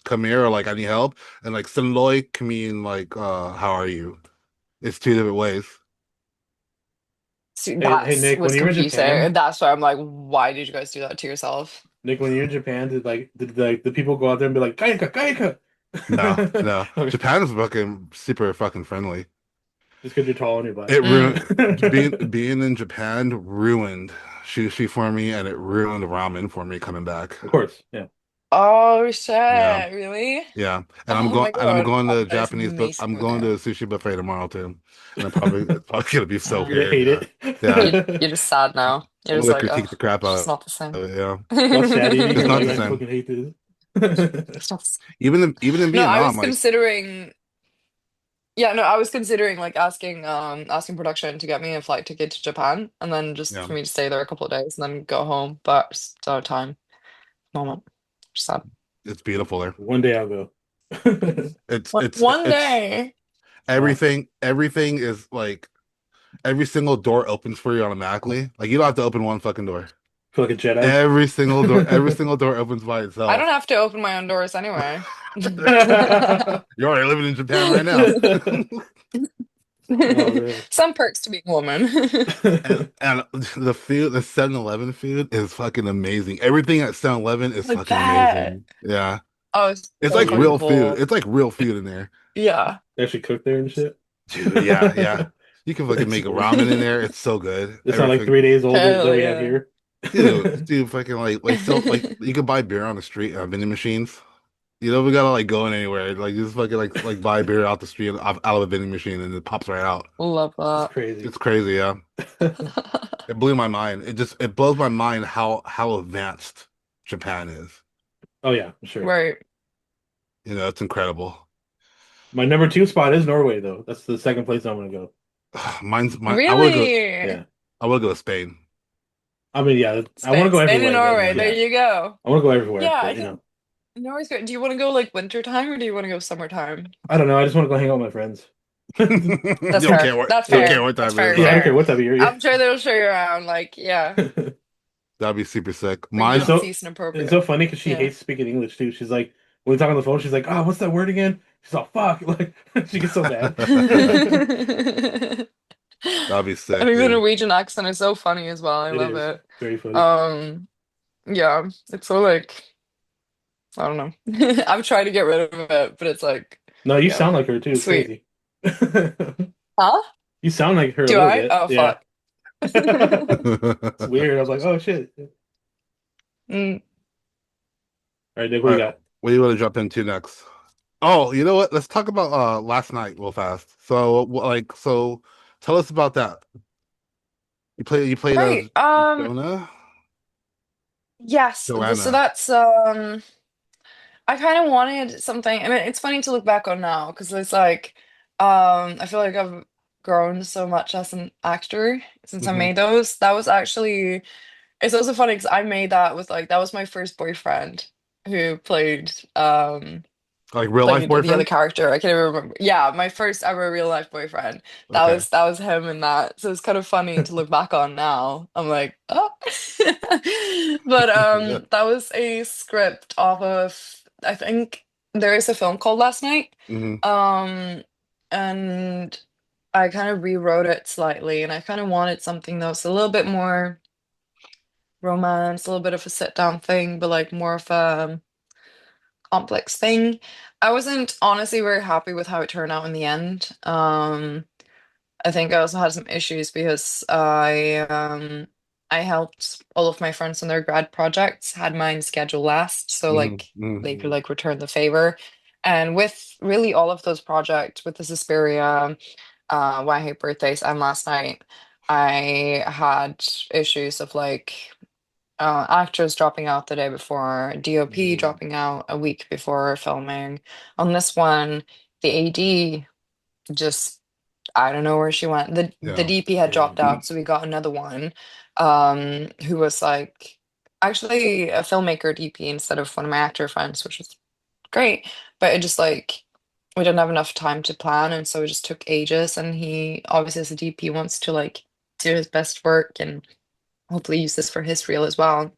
come here or like I need help, and like Sin Loi can mean like how are you? It's two different ways. See, Hey, that's Nick, when what's you were in confusing, Japan, and that's why I'm like, why did you guys do that to yourself? Nick, when you were in Japan, did like the people go out there and be like, Kaika, Kaika? No. Okay. Japan is fucking super fucking friendly. Just because you're tall and you're black. It Mm. ruined being in Japan ruined sushi for me, and it ruined ramen for me coming back. Of course, yeah. Oh Yeah, shit, really? yeah, Oh my I'm God. going I to bet it's Japanese, but amazing I'm over going to there. a sushi buffet tomorrow too, and it's probably gonna be so You're gonna weird. hate Yeah, it. yeah. You're just sad now. You're I'm just gonna like, critique oh, the crap it's just out not the same. of it. Yeah, All sad eating, it's like, why not you the guys same. fucking hate this? It's not the same. Even in No, I Vietnam, was like considering. Yeah, no, I was considering like asking production to get me a flight ticket to Japan and then just yeah, for me to stay there a couple of days and then go home. But just don't have time. Moment. Just sad. it's beautiful there. One day I'll go. One It's day. Wow. everything is like every single door opens for you automatically. Like you don't have to open one fucking door. Feel like a Jedi. Every single door opens by I don't itself. have to open my own doors anyway. You're already living in Japan right now. Oh man. Some perks to being a woman. And the 7-Eleven food is fucking amazing. Everything at 7-Eleven is Like fucking that. amazing. Yeah. Oh, it's It's so like fucking real food. cool. It's like real food in there. Yeah. They actually cook there and shit. Dude, yeah. You can fucking It's make a ramen in there. It's so good. it's not like Everything. 3 days old that Hell we have yeah. here. Dude, fucking like so like you can buy beer on the street vending machines. You don't gotta like going anywhere. Like just fucking like buy beer out the street out of a vending machine and it pops right out. Love It's that. crazy. It's crazy, yeah. It blew my mind. It blows my mind how advanced Japan is. Oh yeah, sure. Right. You know, it's incredible. My number two spot is Norway though. That's the second place I want to go. Mine's mine. Really? Yeah. I would go to Spain. I mean, yeah, I want to Spain, go Spain and everywhere, but Norway. There yeah, you go. I want to go everywhere, Yeah, but I you think know, Norway's good. Do you want to go like winter time or do you want to go summertime? I don't know. I just want to go hang out with my friends. You That's don't fair. care what That's you don't Yeah, care fair. what That's time it is, very yeah. I huh? don't care fair. what time of year. I'm sure they'll show you around. Like, yeah, Yeah. That'd be super sick. bring you It's Mine, in so season it's so appropriate. funny because she Yeah. hates speaking English too. She's like, when we talk on the phone, she's like, "Oh, what's that word again?" She's all "fuck," like she gets so mad. that'd be I sick, think the dude. Norwegian accent is so funny as well. I It love is it. very funny. Um, yeah, it's so like I don't know. I've tried to get rid of it, but it's like, No, you yeah, sound like her too. It's sweet. crazy. Huh? You sound like her a Do little I? bit. Oh Yeah. fuck. It's weird. I was like, oh shit. All Mm, right, Nick, what All do you right, got? what do you want to jump into next? Oh, you know what? Let's talk about last night real fast. So, tell us about that. You played right. as Jonah? Yes. So Joanna. that's I kind of wanted something. I mean, it's funny to look back on now because it's like, I feel like I've grown so much as an actor since I Hmm. made those. That was actually, it's also funny because I made that with like, that was my first boyfriend who Like real life played the other boyfriend? character. I can't even remember. Yeah, my first ever real life boyfriend. Okay. That was him in that. So it's kind of funny to look back on now. I'm like, oh. But Yeah. that was a script off of I think there is a film called Last Night. Hmm. Um and I kind of rewrote it slightly and I kind of wanted something that was a little bit more romance, a little bit of a sit down thing, but like more of a complex thing. I wasn't honestly very happy with how it turned out in the end. I think I also had some issues because I helped all of my friends on their grad projects, had mine scheduled last, so Hmm. like Hmm. they could like return the favor. And with really all of those projects, with the Suspiria, Why I Hate Birthdays, and Last Night, I had issues of like actors dropping out the day before, DOP Mm, dropping out a week before filming. On this one, the AD just I don't know where she went. The Yeah. DP had dropped damn. out, so we got another one, who was like actually a filmmaker DP instead of one of my actor friends, which was great. But it just like we didn't have enough time to plan, and so it just took ages. And he obviously as a DP wants to like do his best work and hopefully use this for his reel as well.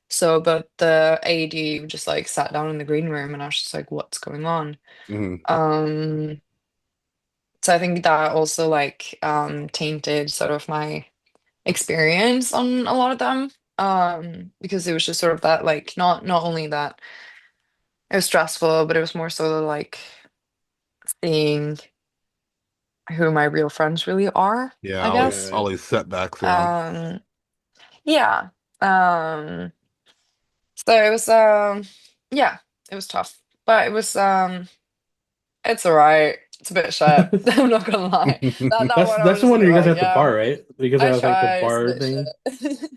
So, but the AD just like sat down in the green room and I was just like, what's going on? Hmm. Um, so I think that also like tainted sort of my experience on a lot of them. Because it was just sort of that like not only that it was stressful, but it was more so like seeing who my real friends really are, Yeah, I guess. all Right. these setbacks, yeah. Um, yeah. So it was yeah, it was tough. But it was it's all right. It's a bit shit. I'm not gonna lie. That one I That's was the just a one where bit you guys are like, at the yeah, bar, right? You guys I are at like the tried. It's a bar bit thing. shit.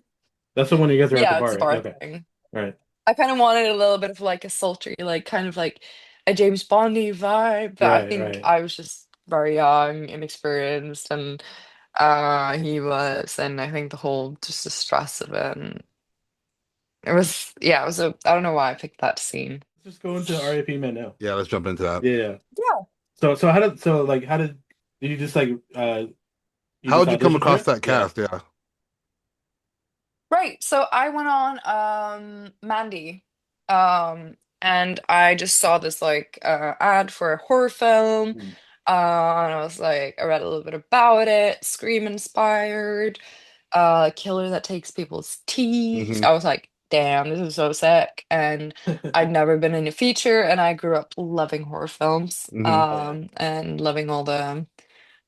That's the one you guys are at the Yeah, bar, it's a right? bar Okay. thing. All right. I kind of wanted a little bit of like a sultry, like kind of like a James Bondy vibe, but I Right, think right. I was just very young, inexperienced, and he was, and I think the whole just the stress of it, and it was yeah, it was a I don't know why I picked that scene. Let's just go into R.I.P. Men now. Yeah, let's jump into that. Yeah, yeah. Yeah. How did you just like you How just would you come audition for across it? that Yeah. cast? Yeah. Right. So I went on Mandy. And I just saw this like ad for a horror film. Hmm. And I was like, I read a little bit about it, Scream inspired, killer that takes people's teeth. Hmm. I was like, damn, this is so sick. And I'd never been in a feature, and I grew up loving horror films, Hmm. Oh yeah. and loving all the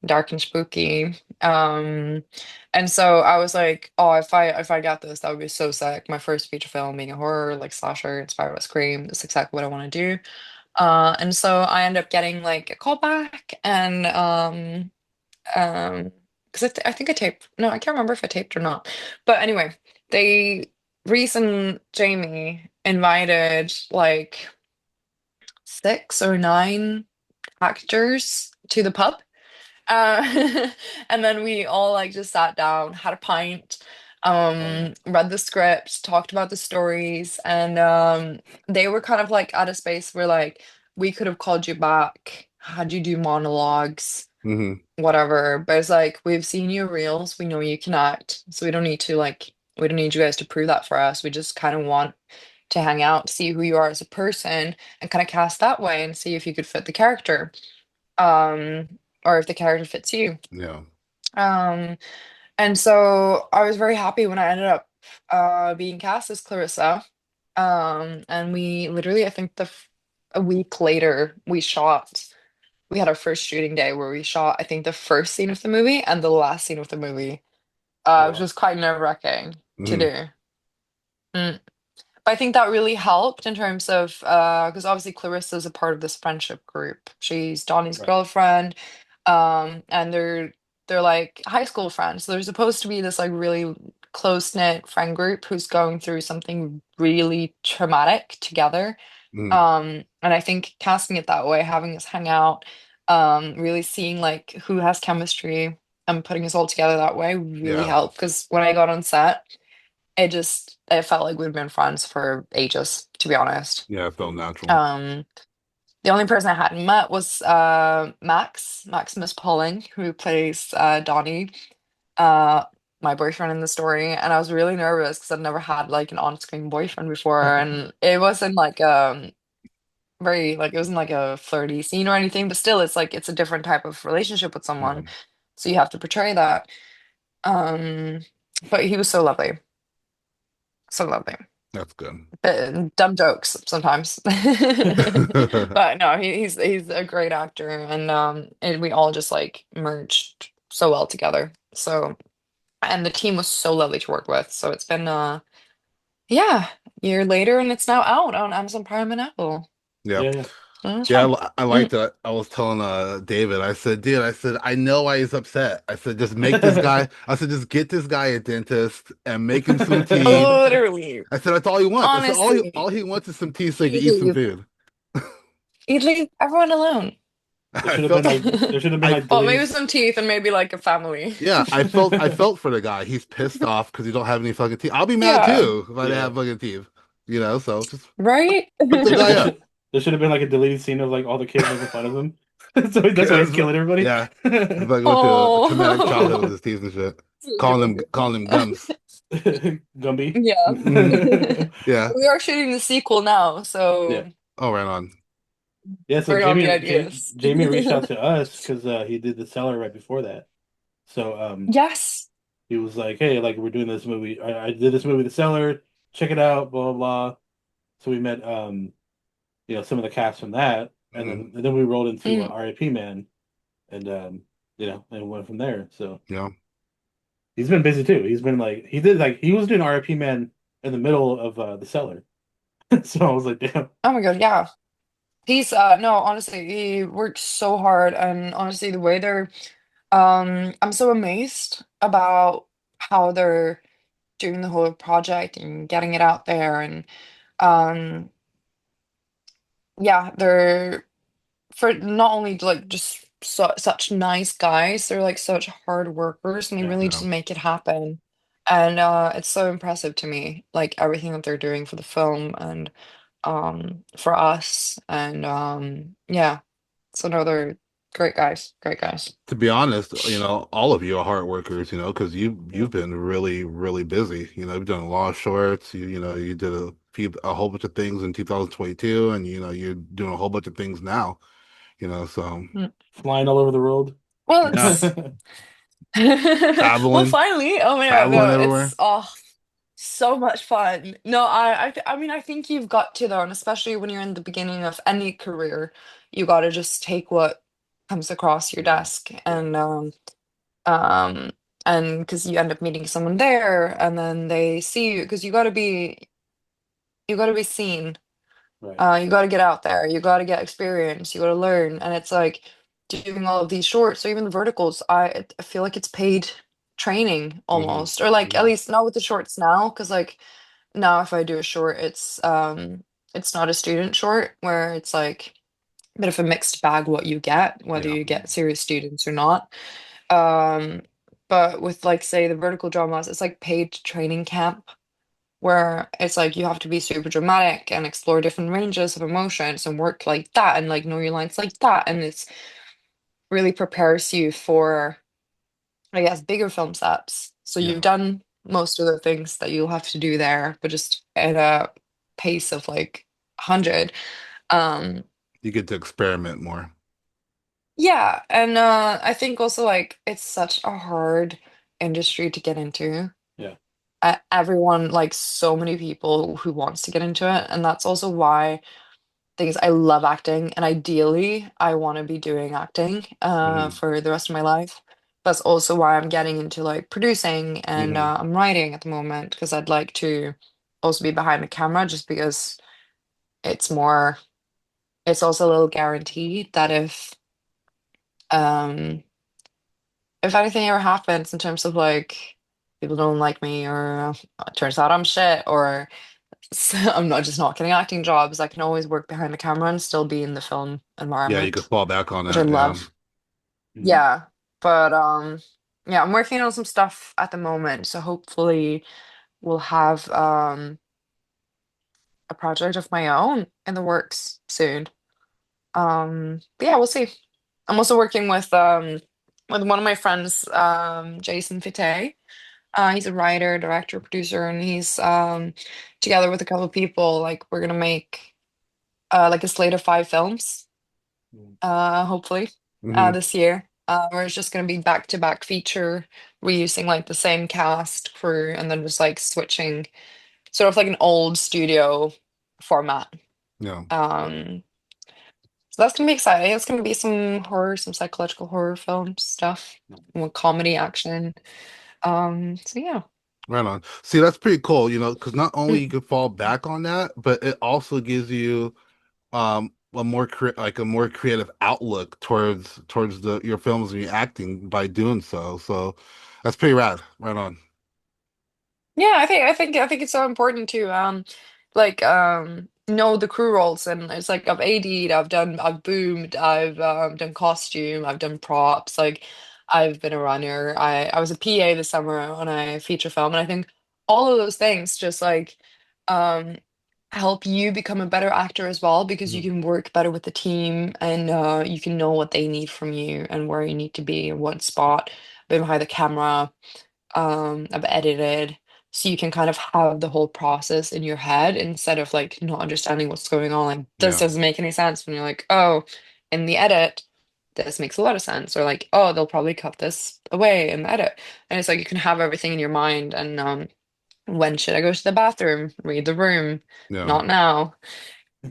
dark and spooky. And so I was like, oh, if I got this, that would be so sick. My first feature film being a horror, like slasher inspired by Scream. That's exactly what I want to do. And so I ended up getting like a call back and um because I think I taped. No, I can't remember if I taped or not. But anyway, they Reese and Jamie invited like 6 or 9 actors to the pub. And then we all like just sat down, had a pint, Oh yeah. read the script, talked about the stories, and they were kind of like at a space where like we could have called you back, had you do monologues, Hmm. whatever. But it's like we've seen your reels, we know you can act, so we don't need you guys to prove that for us. We just kind of want to hang out, see who you are as a person, and kind of cast that way and see if you could fit the character. Um, or if the character fits you. Yeah. Um, and so I was very happy when I ended up being cast as Clarissa. And we literally, I think a week later, we had our first shooting day where we shot, I think, the first scene of the movie and the last scene of the movie, Oh which wow. was quite nerve-wracking to Hmm. do. Mm. But I think that really helped in terms of because obviously Clarissa's a part of this friendship group. She's Donnie's Right. girlfriend, and they're like high school friends. So they're supposed to be this like really close-knit friend group who's going through something really traumatic together. Hmm. And I think casting it that way, having us hang out, really seeing like who has chemistry and putting us all together that way really Yeah. helped. Because when I got on set, it felt like we'd been friends for ages, to be honest. Yeah. It felt natural. Um, the only person I hadn't met was Maximus Pauling, who plays Donnie, uh, my boyfriend in the story. And I was really nervous because I'd never had like an on-screen boyfriend before, and it wasn't like very like it wasn't like a flirty scene or anything, but still, it's like it's a different type of relationship with Yeah. someone, so you have to portray that. Um, but he was so lovely, so lovely. That's good. Dumb jokes sometimes. But no, he's a great actor, and we all just like merged so well together. So, and the team was so lovely to work with. So it's been yeah, year later, and it's now out on Amazon Prime and Apple. Yeah. Yeah, yeah. So it was Yeah, fun. I Mm. liked it. I was telling David, I said, dude, I said, I know why he's upset. I said, just make this guy, I said, just get this guy a dentist and make him some teeth. Literally, I said, that's all he wants. I said, all honestly, he wants is some teeth so he can he'd eat some leave, food. he'd leave everyone alone. There I should have been felt like there should have been I like Well, maybe deleted. some teeth and maybe like a family. yeah, I felt for the guy. He's pissed off because he don't have any fucking teeth. I'll be mad Yeah, too if I didn't Yeah. have fucking teeth. You know, so just right? hook the guy up. There should have been like a deleted scene of like all the kids making fun of him. So that's why he's killing everybody. Yeah. It's like went to a traumatic childhood with Oh, his teeth and shit. so adorable. Calling him Gums. Gumby. Yeah. Yeah. We are shooting the sequel now, Yeah. so Oh, right on. Yeah, so bring on the ideas. Jamie reached out to us because he did the seller right before that. So Yes. he was like, "Hey, like we're doing this movie. I did this movie, The Seller. Check it out." Blah blah blah. So we met some of the cast from that, and Hmm. then we rolled into Mm. R.I.P. Man, and and went from there. So Yeah. he's been busy too. He's been like he was doing R.I.P. Man in the middle of The Seller. So I was like, damn. Oh my God, yeah. He's no, honestly, he works so hard, and honestly the way they're I'm so amazed about how they're doing the whole project and getting it out there, and um yeah, they're for not only like just such nice guys, they're like such hard workers, and they Yeah. really Yeah. just make it happen. And it's so impressive to me, like everything that they're doing for the film and for us. And yeah, so no, they're great guys, great guys. To be honest, all of you are hard workers, because Yeah. you've been really, really busy. You've done a lot of shorts. You did a whole bunch of things in 2022, and you're doing a whole bunch of things now. So Mm. Flying all over the world. Well, yeah, it's well, traveling, finally, oh my God, traveling no, it's everywhere. so much fun. No, I mean, I think you've got to though, and especially when you're in the beginning of any career, you got to just take what comes across your Yeah. desk, Yeah. um, and because you end up meeting someone there, and then they see you, because you got to be seen. Right. You got to get out there, you got to get experience, you got to learn, and it's like. doing all of these shorts or even the verticals, I feel like it's paid training Hmm. almost, or like at Hmm. least not with the shorts now, because like now if I do a short, it's not a student short where it's like a bit of a mixed bag what you get, whether Yeah. you get serious students or not. Um, but with like say the vertical dramas, it's like paid training camp where it's like you have to be super dramatic and explore different ranges of emotions and work like that and like know your lines like that. And it's really prepares you for, I guess, bigger film sets. So you've Yeah. done most of the things that you'll have to do there, but just at a pace of like 100. Um, You get to experiment more. yeah, and I think also like it's such a hard industry to get into. Yeah. Everyone, like so many people who wants to get into it, and that's also why things I love acting, and ideally I want to be doing acting Hmm. for the rest of my life. That's also why I'm getting into like producing and Hmm. I'm writing at the moment because I'd like to also be behind the camera just because it's more, it's also a little guaranteed that um if anything ever happens in terms of like people don't like me or it turns out I'm shit or I'm not just not getting acting jobs, I can always work behind the camera and still be in the film Yeah, you could environment, fall back on which I that. Yeah. love. Hmm. Yeah, but yeah, I'm working on some stuff at the moment, so hopefully we'll have a project of my own in the works soon. But yeah, we'll see. I'm also working with one of my friends, Jason Fite. He's a writer, director, producer, and he's together with a couple of people, like we're gonna make like a slate of 5 films, hopefully, Hmm. this year. Where it's just gonna be back-to-back feature, reusing like the same cast, crew, and then just like switching, sort of like an old studio format. Yeah. Um, so that's gonna be exciting. It's gonna be some horror, some psychological horror film stuff, with comedy, action. So yeah. Right on. See, that's pretty cool, because not only you Mm. can fall back on that, but it also gives you a more creative outlook towards the your films and your acting by doing so. So that's pretty rad. Right on. Yeah, I think it's so important to like know the crew roles, and it's like I've AD'd, I've boomed, I've done costume, I've done props, like I've been a runner. I was a PA this summer on a feature film, and I think all of those things just like um help you become a better actor as well because you Hmm. can work better with the team and you can know what they need from you and where you need to be in what spot behind the camera. I've edited, so you can kind of have the whole process in your head instead of like not understanding what's going on. Like, this Yeah. doesn't make any sense when you're like, oh, in the edit, this makes a lot of sense. Or like, oh, they'll probably cut this away in the edit. And it's like you can have everything in your mind and when should I go to the bathroom? Read the room, Yeah. not now.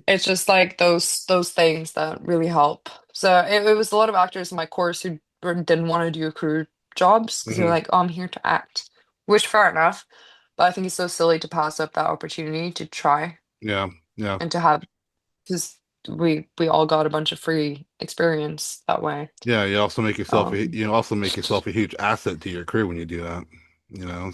It's just like those things that really help. So it was a lot of actors in my course who didn't want to do crew jobs because they're Hmm. like, oh, I'm here to act, which fair enough. But I think it's so silly to pass up that opportunity to try Yeah. Yeah. and to have because we all got a bunch of free experience that way. Yeah. Um, You also make yourself a huge asset to your career when you do that.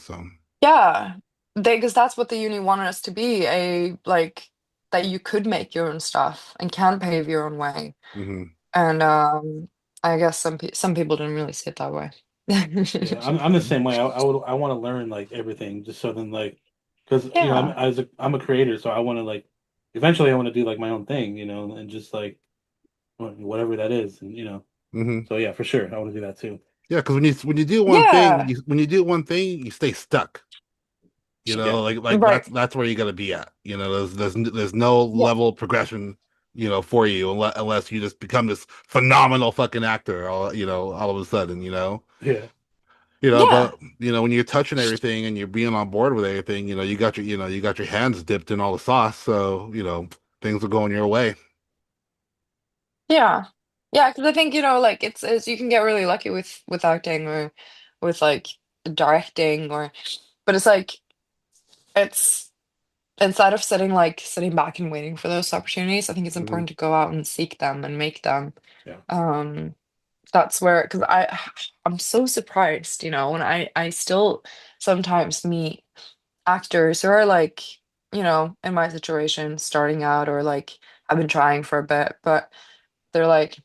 So yeah, they because that's what the uni wanted us to be, a like that you could make your own stuff and can pave your own way. hmm. And I guess some people didn't really see it that way. Yeah, I'm the same way. I want to learn like everything just so then like because Yeah. I'm a creator, so I want to like eventually I want to do like my own thing, and just like whatever that is, and Hmm. so yeah, for sure, I want to do that too. Yeah, because when you do one thing, Yeah. you stay stuck. Yeah, Like Right. that's where you got to be at. There's no Yeah. level of progression, for you unless you just become this phenomenal fucking actor all of a sudden. yeah, Yeah. But when you're touching everything and you're being on board with everything, you got your hands dipped in all the sauce, so things are going your way. Yeah. Yeah, because I think, like it's you can get really lucky with acting or with like directing or but it's like it's instead of sitting back and waiting for those opportunities, I think it's Hmm. important to go out and seek them and make them. yeah. Um that's where, because I'm so surprised, and I still sometimes meet actors who are like, in my situation, starting out or like I've been trying for a bit, but they're like,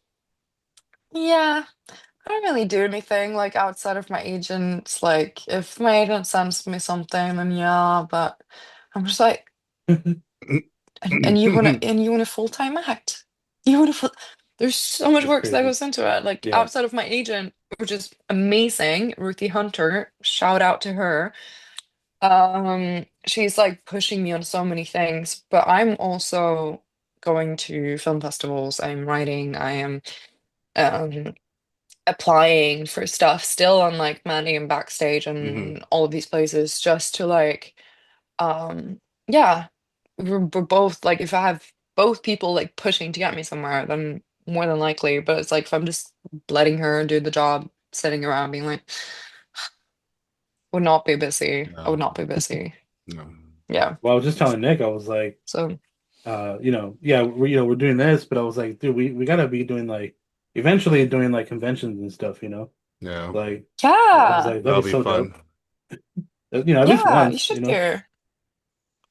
yeah, I don't really do anything like outside of my agents. Like if my agent sends me something, then yeah, but I'm just like, and you want a full-time act. You want a full There's so much It's work that crazy. goes into it. Like Yeah. outside of my agent, which is amazing, Ruthie Hunter, shout out to her. She's like pushing me on so many things, but I'm also going to film festivals. I'm writing, I am um applying for stuff still on like Mandy and Backstage Hmm. and all of these places just to like um yeah, we're both like if I have both people like pushing to get me somewhere, then more than likely. But it's like if I'm just letting her do the job, sitting around being like, would not be busy. I No, would not be busy. no. Yeah. Well, I was just telling Nick, I was like, So yeah, we're doing this, but I was like, dude, we gotta be doing like eventually doing like conventions and stuff, Yeah, Like I was yeah. like, that'd that'll be be so fun. dope. At least Yeah, you once, should do.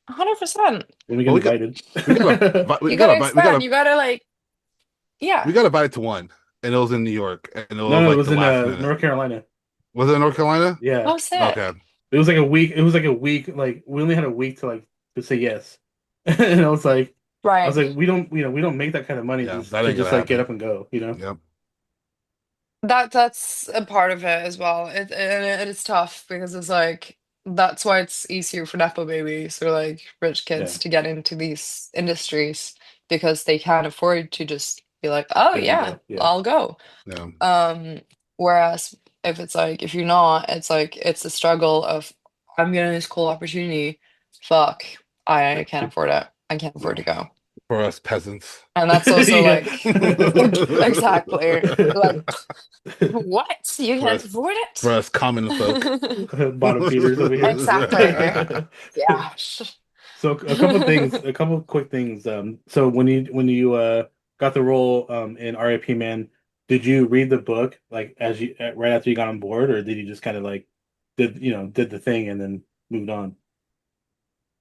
100%. when we get Well, invited. we got You gotta expand. You gotta like, we yeah. got invited to one, and it was in New York, and it No, was no, it like was the in last minute. North Carolina. Was it in North Carolina? Yeah. Oh, sick. Okay. It was like a week. It was like a week. Like we only had a week to like to say yes. And I was Right. like, we don't make that kind of money Yeah, just that to ain't gonna just like get happen. up and go. Yep. That's a part of it as well. And it's tough because it's like that's why it's easier for Nepo babies or like rich Yeah, kids to get into these industries because they can't afford to just be like, oh get up and yeah, go. Yeah, I'll go. Yeah. Um, Whereas if it's like if you're not, it's like it's a struggle of I'm getting this cool opportunity. Fuck, I can't afford it. I can't afford yeah, to go. For us peasants. And that's also yeah. like exactly like what? You For can't us, afford for us common folk. it? Bottom feeders over here. Exactly. Yeah. So a couple quick things. So when you got the role in R.I.P. Man, did you read the book like as you right after you got on board, or did you just kind of like did the thing and then moved on?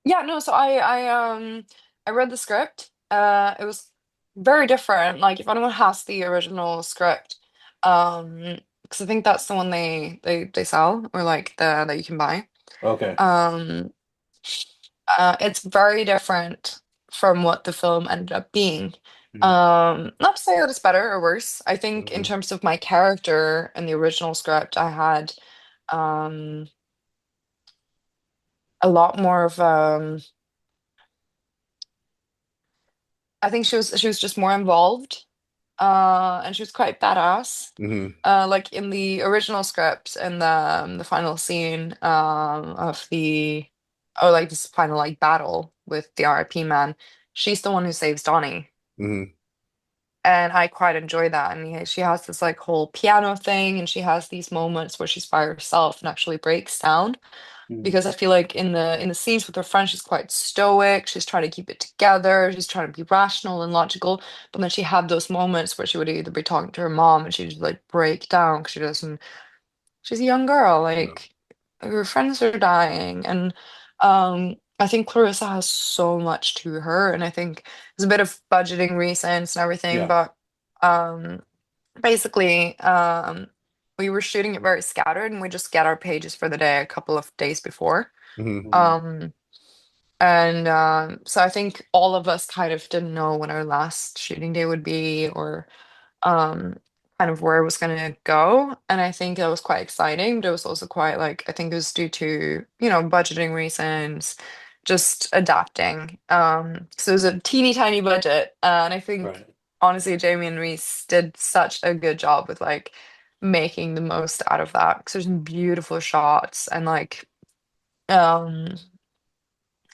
Yeah, no, so I read the script. It was very different. Like if anyone has the original script, because I think that's the one they sell or like the that you can buy. Okay. Um it's very different from what the film ended up being. Mhm. Not to say that it's better or worse. I think in Hmm. terms of my character in the original script, I had um a lot more of I think she was just more involved. And she was quite badass. Hmm. Like in the original script and the final scene of the or like this final like battle with the R.I.P. man, she's the one who saves Donnie. Hmm. And I quite enjoy that. And she has this like whole piano thing, and she has these moments where she's by herself and actually breaks down. Mhm. Because I feel like in the scenes with her friends, she's quite stoic. She's trying to keep it together. She's trying to be rational and logical. But then she had those moments where she would either be talking to her mom and she'd just like break down because she doesn't. She's a young girl. Yeah. Like her friends are dying, and I think Clarissa has so much to her, and I think there's a bit of budgeting reasons and everything, Yeah. but um, basically, we were shooting it very scattered, and we just get our pages for the day a couple of days before. Hmm. Mhm. Um, and so I think all of us kind of didn't know when our last shooting day would be, or um, kind of where it was going to go. And I think that was quite exciting, but it was also quite like, I think it was due to, budgeting reasons, just adapting. So it was a teeny tiny budget. And I think, Right. honestly, Jamie and Reese did such a good job with like making the most out of that. Because there's some beautiful shots and like, um,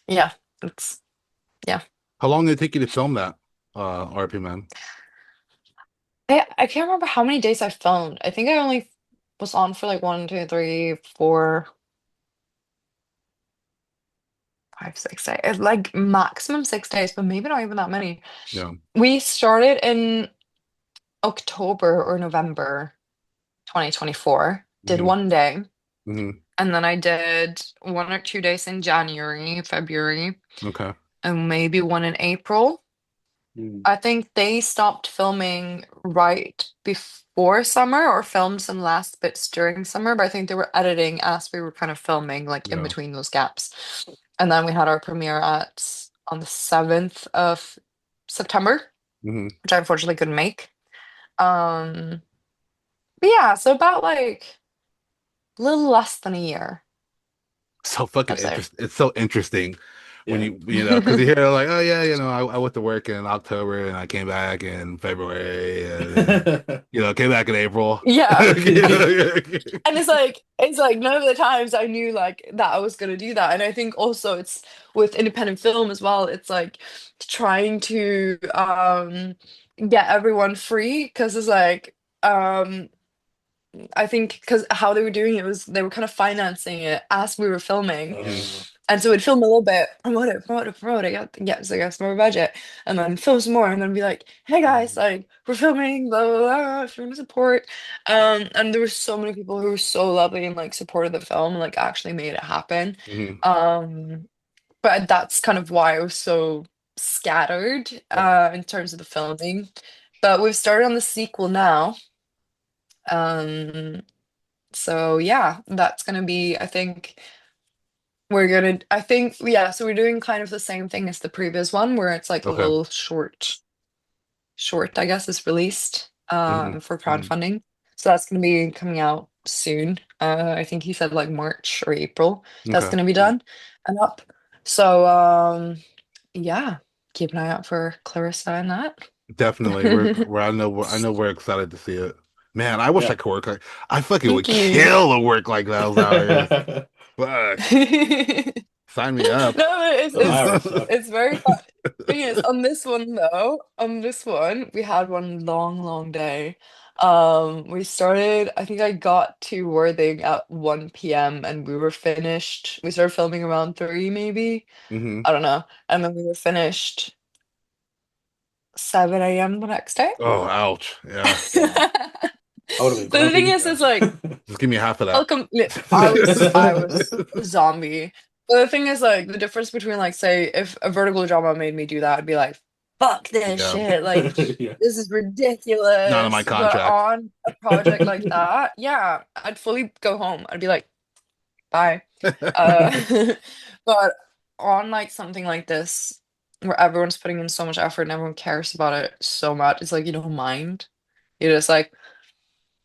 yeah, it's, yeah. How long did it take you to film that, RP man? I can't remember how many days I filmed. I think I only was on for like one, two, three, four, 5, 6 days. Like maximum 6 days, but maybe not even that many. Yeah. We started in October or November 2024. Did Hmm. 1 day. Hmm. And then I did 1 or 2 days in January, February, Okay. and maybe one in April. Mm. I think they stopped filming right before summer or filmed some last bits during summer, but I think they were editing as we were kind of filming, like in Yeah. between those gaps. And then we had our premiere at on the 7th of September, Hmm. which I unfortunately couldn't make. Um, but yeah, so about like a little less than a year, So fucking I'd say. interesting. It's so interesting when Yeah. you know, because you hear like, oh yeah, I went to work in October and I came back in February and then, came back in April. Yeah. You And it's like none of the times I knew like that I was gonna do that. And I think also it's with independent film as well, it's like trying to get everyone free because it's like I think because how they were doing it was they were kind of financing it as we were filming. know. And so we'd film a little bit, promote it, so I guess more budget, and then film some more, and then be like, hey guys, like we're filming, blah blah blah, if you want to support. And there were so many people who were so lovely and like supported the film and like actually made it happen. Hmm. Um, but that's kind of why it was so scattered Right. in terms of the filming. But we've started on the sequel now. Um, so yeah, that's gonna be, I think. I think, yeah, so we're doing kind of the same thing as the previous one, where it's like a Okay. little short, I guess, is released Hmm. for Mm. crowdfunding. So that's going to be coming out soon. I think he said like March or April that's Okay. going to be Mm. done and up. So yeah, keep an eye out for Clarissa and Definitely. that. I know we're excited to see it. Man, I wish I Yeah. could work like I fucking would Thank you. kill to work like those hours. Fuck. Sign me up. No, but it's Those it's hours suck. it's very fun. Thing is, on this one though, on this one, we had one long, long day. We started, I think I got to Worthing at 1 p.m. and we were finished. We started filming around 3 maybe. Hmm. I don't know. And then we were finished 7 a.m. the next day. Oh, ouch. Yeah. Yeah. I would have been So the thing grumpy. is like Just give me half of I'll that. come. I was a zombie. But the thing is, like, the difference between, like, say, if a vertical drama made me do that, I'd be like, "Fuck this Yeah. shit! Like, Yeah. this is Not in my ridiculous." But contract. on a project like that, yeah, I'd fully go home. I'd be like, "Bye." Uh, but on like something like this, where everyone's putting in so much effort and everyone cares about it so much, it's like you don't mind. You're just like,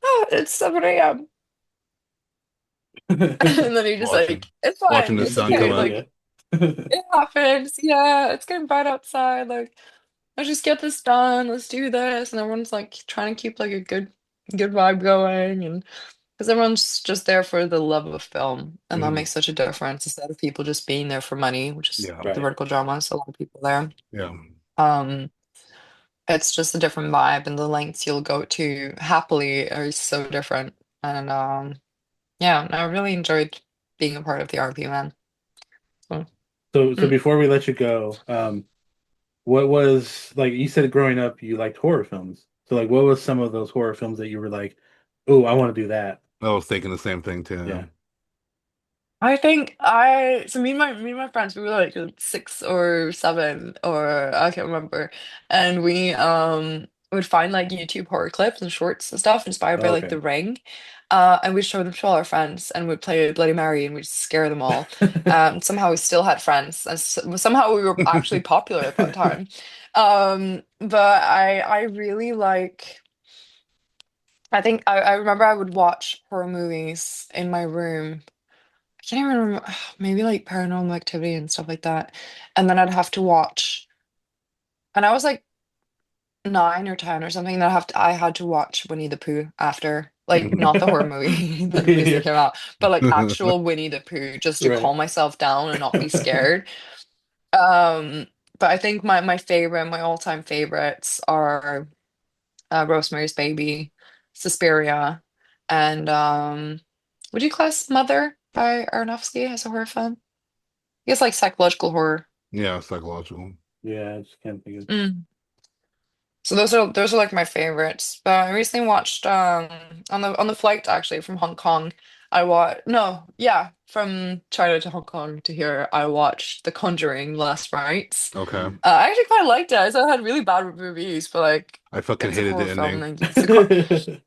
"Oh, it's 7 a.m." And then you're just Watching like, it's watching fine, the it's Just sun do come okay, it. up. like Yeah. it happens. Yeah, it's getting bright outside. Like, let's just get this done. Let's do this. And everyone's like trying to keep like a good vibe going, and because everyone's just there for the love of film, and that Hmm. makes such a difference instead of people just being there for money, which is Yeah. the Right. vertical dramas. A lot of people there. Yeah. Um, it's just a different vibe, and the lengths you'll go to happily are so different. And yeah, I really enjoyed being a part of the RP man. So, So mm. before we let you go, what was like you said growing up you liked horror films. So like what was some of those horror films that you were like, "Oh, I want to do that." I was thinking the same thing too. Yeah. I think so me and my friends we were like 6 or 7 or I can't remember, and we would find like YouTube horror clips and shorts and stuff inspired by Oh, like okay. The Ring, and we'd show them to all our friends and we'd play Bloody Mary and we'd scare them all. Somehow we still had friends and somehow we were actually popular at that time. But I really like. I think I remember I would watch horror movies in my room. I can't even remember, maybe like Paranormal Activity and stuff like that. And then I'd have to watch, and I was like 9 or 10 or something. And I had to watch Winnie the Pooh after, like not the horror movie, the movies that Yeah. came out, but like actual Winnie the Pooh, just to Right. calm myself down and not be scared. Um, but I think my all-time favorites are Rosemary's Baby, Suspiria, and would you class Mother by Aronofsky as a horror film? I guess like psychological horror. Yeah, psychological. Yeah, I just can't think of Mm. So those are like my favorites. But I recently watched on the flight actually from Hong Kong. I watched no, yeah, from China to Hong Kong to here. I watched The Conjuring Last Rites. Okay. I actually quite liked it. I saw it had really bad reviews, but like I fucking it's a hated horror the film. ending. Like it's the co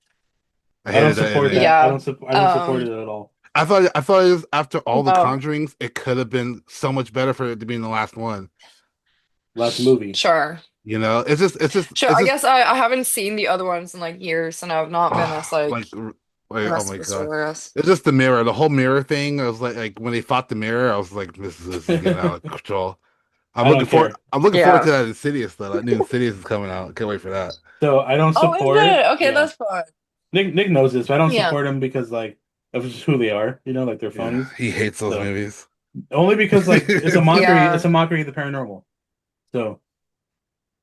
I I don't hated that support ending. that. yeah. I don't support it at all. I thought it was, after all the No, Conjurings, it could have been so much better for it to be in the last one. Last movie. sure. You know, Sure. it's I just guess I haven't seen the other ones in like years, and I've not been as like, oh less my God. Besureis. It's just the mirror, the whole mirror thing. I was like when they fought the mirror, I was like, this is getting out of control. I don't care. I'm looking forward to Yeah. that Insidious though. That new Insidious is coming out. Can't wait for that. So I don't Oh, is support. it? Okay, Yeah, that's fun. Nick knows this, but I don't Yeah. support him because like of just who they are. You know, like they're Yeah, phonies. he hates those So movies. only because like it's a mockery. It's Yeah. a mockery of the paranormal. So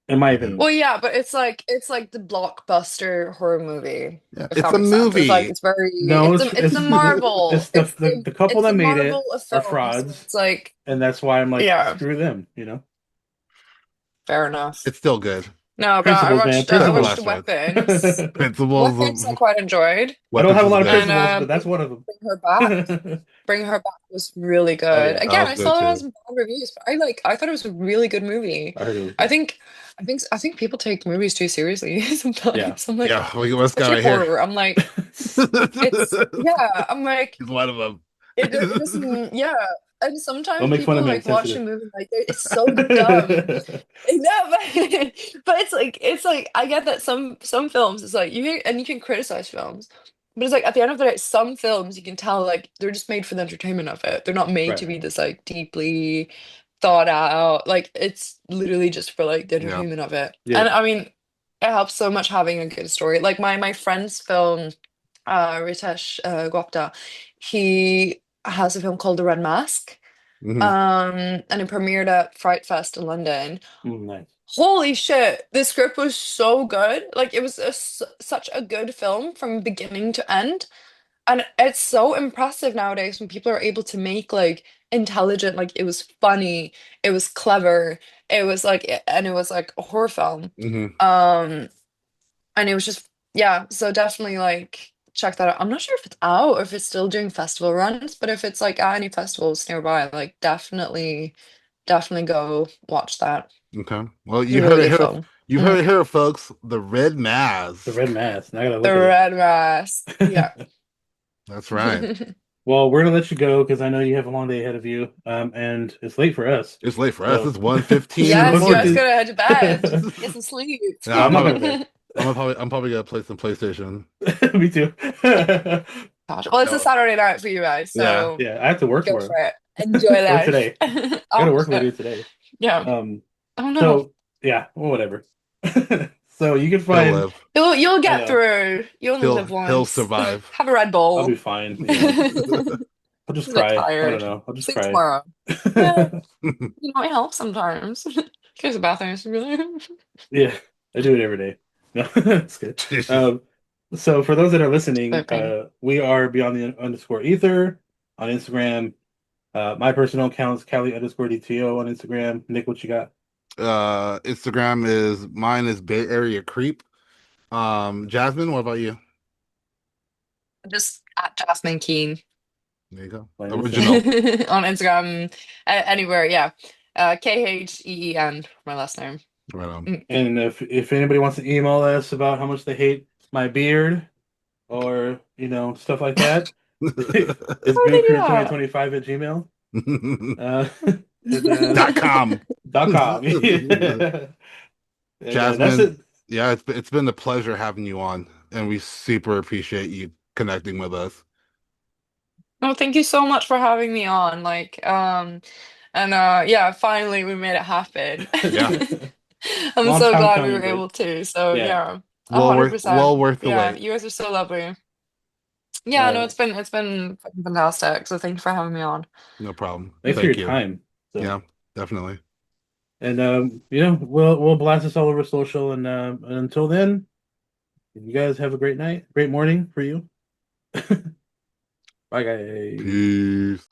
in my Yeah, opinion, Well, yeah, but it's like the blockbuster horror movie, yeah, if it's that a makes sense. It's like movie. it's very no, it's the Marvel. it's the couple It's that the made Marvel it of are films. So frauds, it's like and that's why I'm like yeah, screw them. You know, fair enough. It's still good. No, but principles, man, I Except for watched principles. Last Rites. Weapons. Principles Weapons I of quite enjoyed. I don't Weapons have a is lot of good. And principles, but that's one of them. Bring Her Back. Bring Her Back was really Oh good. yeah, That Again, was I good saw it on too. some bad reviews, but I thought it was a really good movie. I heard it was I good. think I think people take movies too seriously Yeah. sometimes. I'm like, Yeah, look at this guy especially right here. horror. I'm like, it's yeah. I'm like, He's one of them. it doesn't yeah. And sometimes Don't make fun people of me. I'm like watch a sensitive. movie like it's so dumb. No, but it's like I get that some films it's like you can criticize films, but it's like at the end of the day, some films you can tell like they're just made for the entertainment of it. They're not made to Right. be this like deeply thought out. Like it's literally just for like the Yeah. entertainment of it. Yeah. And I mean, it helps so much having a good story. Like my friend's film, Ritesh Gupta, he has a film called The Red Mask. Hmm. And it premiered at Fright Fest in London. Nice. Holy shit, the script was so good. Like it was such a good film from beginning to end. And it's so impressive nowadays when people are able to make like intelligent, like it was funny, it was clever, it was like and it was like a horror film. Hmm. Um and it was just yeah, so definitely like check that out. I'm not sure if it's out or if it's still doing festival runs, but if it's like at any festivals nearby, like definitely go watch that. Okay. Well, It's a really good film. you heard Mhm. it here, folks. The Red The red Mask. mask. Now I gotta The look Red Mask. Yeah. at it. That's right. Well, we're gonna let you go because I know you have a long day ahead of you. And it's late for us. It's late for us. So It's 1:15 in the Yes, you guys morning. gotta head to bed. Get some sleep. Yeah, I'm not going to bed. I'm probably gonna play some PlayStation. Me too. Gosh. Well, it's a No. Saturday night for you guys, Yeah. so Yeah, I have to work go tomorrow. for it. Enjoy Or life. today. I gotta Oh, work later shit. today. Yeah. Um, Oh no. so yeah, well, whatever. So you can He'll find. live. You'll I get know. through. You only live He'll once. survive. Have a Red I'll be Bull. fine. Yeah. Just I'll just a bit cry. I don't tired. know. I'll just Sleep cry. tomorrow. Yeah, you know, it helps sometimes. Go to the bathroom. It's really Yeah, I do it every day. No, it's good. So for those that are listening, okay. we are beyond the underscore ether on Instagram. My personal account is Cali underscore DTO on Instagram. Nick, what you got? Instagram is mine is Bay Area Creep. Jasmine, what about you? Just at Jasmine Kheen There you go. On Original. on Instagram, anywhere. Yeah, Kheen, my last name. Right on. And if anybody wants to email us about how much they hate my beard or stuff like that, it's Why would they do that? gooncareer2025 at Gmail. Dot com. .com. And that's Jasmine, it. yeah, it's been a pleasure having you on, and we super appreciate you connecting with us. No, thank you so much for having me on. And yeah, finally we made it happen. Yeah, I'm Long so time glad we coming, were able but to. So yeah. yeah, 100%. well worth the Yeah, wait. you guys are so lovely. Yeah, no, Uh, it's been fucking fantastic. So thank you for having me on. No problem. Thanks for your Thank you. time. So, Yeah, definitely. and we'll blast this all over social. And until then, you guys have a great night, great morning for you. Bye, guys. Peace.